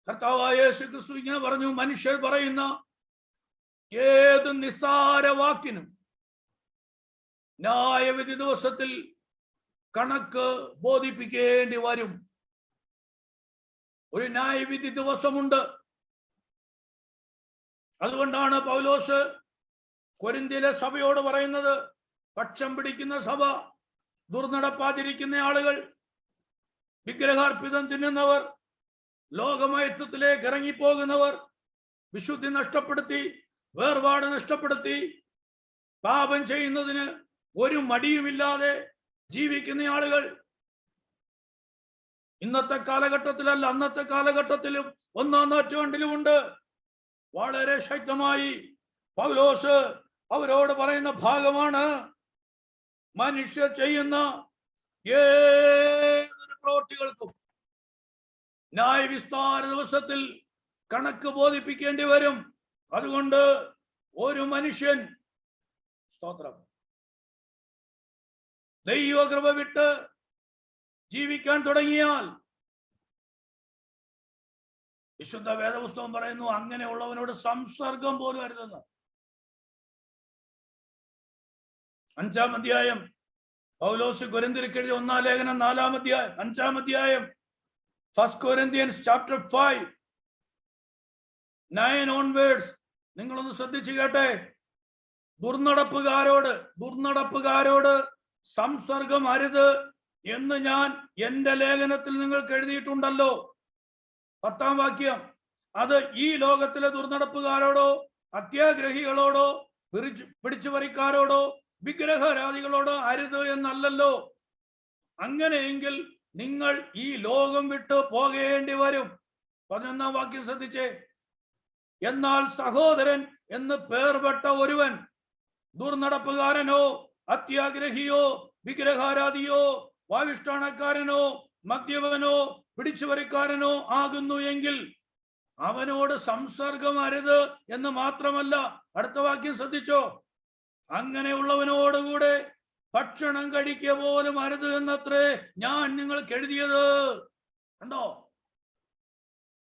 കർത്താവായ യേശു ക്രിസ്തു ഇങ്ങനെ പറഞ്ഞു, മനുഷ്യർ പറയുന്ന ഏത് നിസ്സാര വാക്കിനും ന്യായവിധി ദിവസത്തിൽ കണക്ക് ബോധിപ്പിക്കേണ്ടി വരും. ഒരു ന്യായവിധി ദിവസമുണ്ട്. അതുകൊണ്ടാണ് പൗലോസ് കൊരിന്ത്യയിലെ സഭയോട് പറയുന്നത്, പക്ഷം പിടിക്കുന്ന സഭ, ദുർനടപ്പാതിരിക്കുന്ന ആളുകൾ, വിഗ്രഹാർപ്പിതം തിന്നുന്നവർ, ലോകമയത്വത്തിലേക്ക് ഇറങ്ങിപ്പോകുന്നവർ, വിശുദ്ധി നഷ്ടപ്പെടുത്തി, വേർപാട് നഷ്ടപ്പെടുത്തി, പാപം ചെയ്യുന്നതിന് ഒരു മടിയുമില്ലാതെ ജീവിക്കുന്ന ആളുകൾ ഇന്നത്തെ കാലഘട്ടത്തിലല്ല, അന്നത്തെ കാലഘട്ടത്തിലും 1-ാം നൂറ്റാണ്ടിലുമുണ്ട്. വളരെ ശക്തമായി പൗലോസ് അവരോട് പറയുന്ന ഭാഗമാണ്, മനുഷ്യർ ചെയ്യുന്ന ഏതൊരു പ്രവൃത്തികൾക്കും ന്യായവിസ്താര ദിവസത്തിൽ കണക്ക് ബോധിപ്പിക്കേണ്ടി വരും. അതുകൊണ്ട് ഒരു മനുഷ്യൻ, സ്തോത്രം, ദൈവകൃപ വിട്ട് ജീവിക്കാൻ തുടങ്ങിയാൽ, വിശുദ്ധ വേദപുസ്തകം പറയുന്നു, അങ്ങനെയുള്ളവനോട് സംസർഗം പോലും അരുതെന്ന്. 5-ാം അധ്യായം പൗലോസ് കൊരിന്ത്യർക്ക് എഴുതിയ 1-ാം ലേഖനം 4-ാം അധ്യായം 5-ാം അധ്യായം 1 Corinthians chapter 5 9 onwards നിങ്ങളൊന്ന് ശ്രദ്ധിച്ചു കേട്ടെ. ദുർനടപ്പുകാരോട് സംസർഗം അരുത് എന്ന് ഞാൻ എന്റെ ലേഖനത്തിൽ നിങ്ങൾക്ക് എഴുതിയിട്ടുണ്ടല്ലോ. 10-ാം വാക്യം, അത് ഈ ലോകത്തിലെ ദുർനടപ്പുകാരോടോ അത്യാഗ്രഹികളോടോ പിടിച്ചുപറിക്കാരോടോ വിഗ്രഹാരാധികളോടോ അരുത് എന്നല്ലല്ലോ. അങ്ങനെയെങ്കിൽ നിങ്ങൾ ഈ ലോകം വിട്ട് പോകേണ്ടി വരും. 11-ാം വാക്യം ശ്രദ്ധിച്ചേ. എന്നാൽ സഹോദരൻ എന്ന് പേർപെട്ട ഒരുവൻ ദുർനടപ്പുകാരനോ അത്യാഗ്രഹിയോ വിഗ്രഹാരാധിയോ വാവിഷ്ഠാണക്കാരനോ മദ്യപനോ പിടിച്ചുപറിക്കാരനോ ആകുന്നു എങ്കിൽ അവനോട് സംസർഗം അരുത് എന്ന് മാത്രമല്ല, അടുത്ത വാക്യം ശ്രദ്ധിച്ചോ, അങ്ങനെയുള്ളവനോടുകൂടെ ഭക്ഷണം കഴിക്കുക പോലും അരുത് എന്നത്രേ ഞാൻ നിങ്ങൾക്ക് എഴുതിയത്. കണ്ടോ,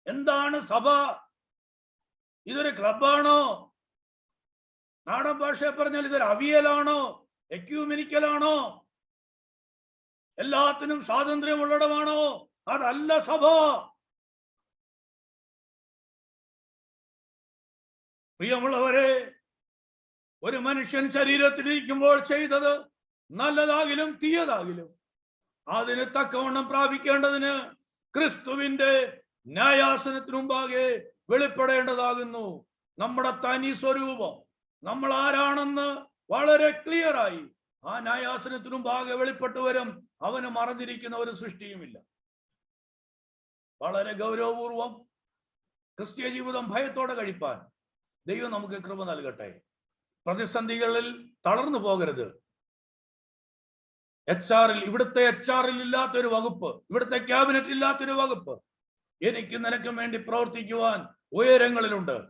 എന്താണ് സഭ? ഇതൊരു ക്ലബാണോ? നാടൻ ഭാഷയെ പറഞ്ഞാൽ ഇതൊരു അവിയലാണോ? എക്യൂമെനിക്കലാണോ? എല്ലാത്തിനും സ്വാതന്ത്ര്യമുള്ളിടമാണോ? അതല്ല സഭ. പ്രിയമുള്ളവരെ, ഒരു മനുഷ്യൻ ശരീരത്തിലിരിക്കുമ്പോൾ ചെയ്തത് നല്ലതാകിലും തീയതാകിലും അതിന് തക്കവണ്ണം പ്രാപിക്കേണ്ടതിന് ക്രിസ്തുവിന്റെ ന്യായാസനത്തിനു മുമ്പാകെ വെളിപ്പെടേണ്ടതാകുന്നു. നമ്മുടെ തനി സ്വരൂപം, നമ്മൾ ആരാണെന്ന് വളരെ ക്ലിയറായി ആ ന്യായാസനത്തിനു മുമ്പാകെ വെളിപ്പെട്ടു വരും. അവന് മറഞ്ഞിരിക്കുന്ന ഒരു സൃഷ്ടിയുമില്ല. വളരെ ഗൗരവപൂർവം ക്രിസ്തീയ ജീവിതം ഭയത്തോടെ കഴിപ്പാൻ ദൈവം നമുക്ക് കൃപ നൽകട്ടെ. പ്രതിസന്ധികളിൽ തളർന്നു പോകരുത്. ഇവിടുത്തെ HR ഇല്ലാത്തൊരു വകുപ്പ്, ഇവിടുത്തെ ക്യാബിനറ്റ് ഇല്ലാത്തൊരു വകുപ്പ്, എനിക്ക് നിനക്കും വേണ്ടി പ്രവർത്തിക്കുവാൻ ഉയരങ്ങളിലുണ്ട്.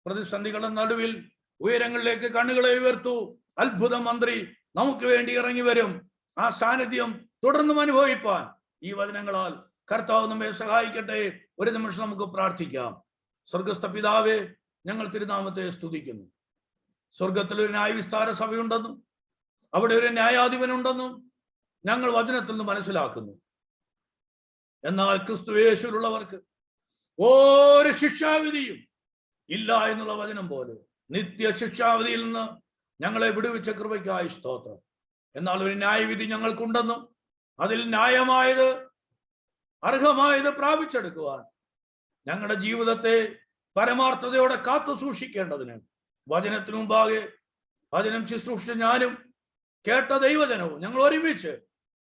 പ്രതിസന്ധികളുടെ നടുവിൽ ഉയരങ്ങളിലേക്ക് കണ്ണുകളെ ഉയർത്തു. അത്ഭുത മന്ത്രി നമുക്ക് വേണ്ടി ഇറങ്ങി വരും. ആ സാന്നിധ്യം തുടർന്നും അനുഭവിപ്പാൻ ഈ വചനങ്ങളാൽ കർത്താവ് നമ്മെ സഹായിക്കട്ടെ. ഒരു നിമിഷം നമുക്ക് പ്രാർത്ഥിക്കാം. സ്വർഗസ്ഥ പിതാവേ, ഞങ്ങൾ തിരുനാമത്തെ സ്തുതിക്കുന്നു. സ്വർഗത്തിൽ ഒരു ന്യായവിസ്താര സഭയുണ്ടെന്നും അവിടെ ഒരു ന്യായാധിപനുണ്ടെന്നും ഞങ്ങൾ വചനത്തിൽ നിന്ന് മനസ്സിലാക്കുന്നു. എന്നാൽ ക്രിസ്തുയേശുവിലുള്ളവർക്ക് ഒരു ശിക്ഷാവിധിയും ഇല്ല എന്നുള്ള വചനം പോലെ നിത്യ ശിക്ഷാവിധിയിൽ നിന്ന് ഞങ്ങളെ വിടുവിച്ച കൃപയ്ക്കായി സ്തോത്രം. എന്നാൽ ഒരു ന്യായവിധി ഞങ്ങൾക്കുണ്ടെന്നും അതിൽ ന്യായമായത് അർഹമായത് പ്രാപിച്ചെടുക്കുവാൻ ഞങ്ങളുടെ ജീവിതത്തെ പരമാർത്ഥതയോടെ കാത്തു സൂക്ഷിക്കേണ്ടതിന് വചനത്തിനു മുമ്പാകെ വചനം ശുശ്രൂഷിച്ച ഞാനും കേട്ട ദൈവജനവും ഞങ്ങൾ ഒരുമിച്ച്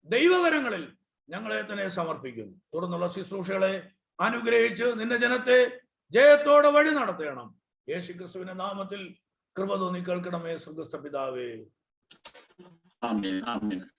ദൈവകരങ്ങളിൽ ഞങ്ങളെ തന്നെ സമർപ്പിക്കുന്നു. തുടർന്നുള്ള ശുശ്രൂഷകളെ അനുഗ്രഹിച്ച് നിന്റെ ജനത്തെ ജയത്തോടെ വഴി നടത്തണം. യേശുക്രിസ്തുവിന്റെ നാമത്തിൽ കൃപ തോന്നി കേൾക്കണമേ സ്വർഗസ്ഥ പിതാവേ. ആമേൻ. ആമേൻ.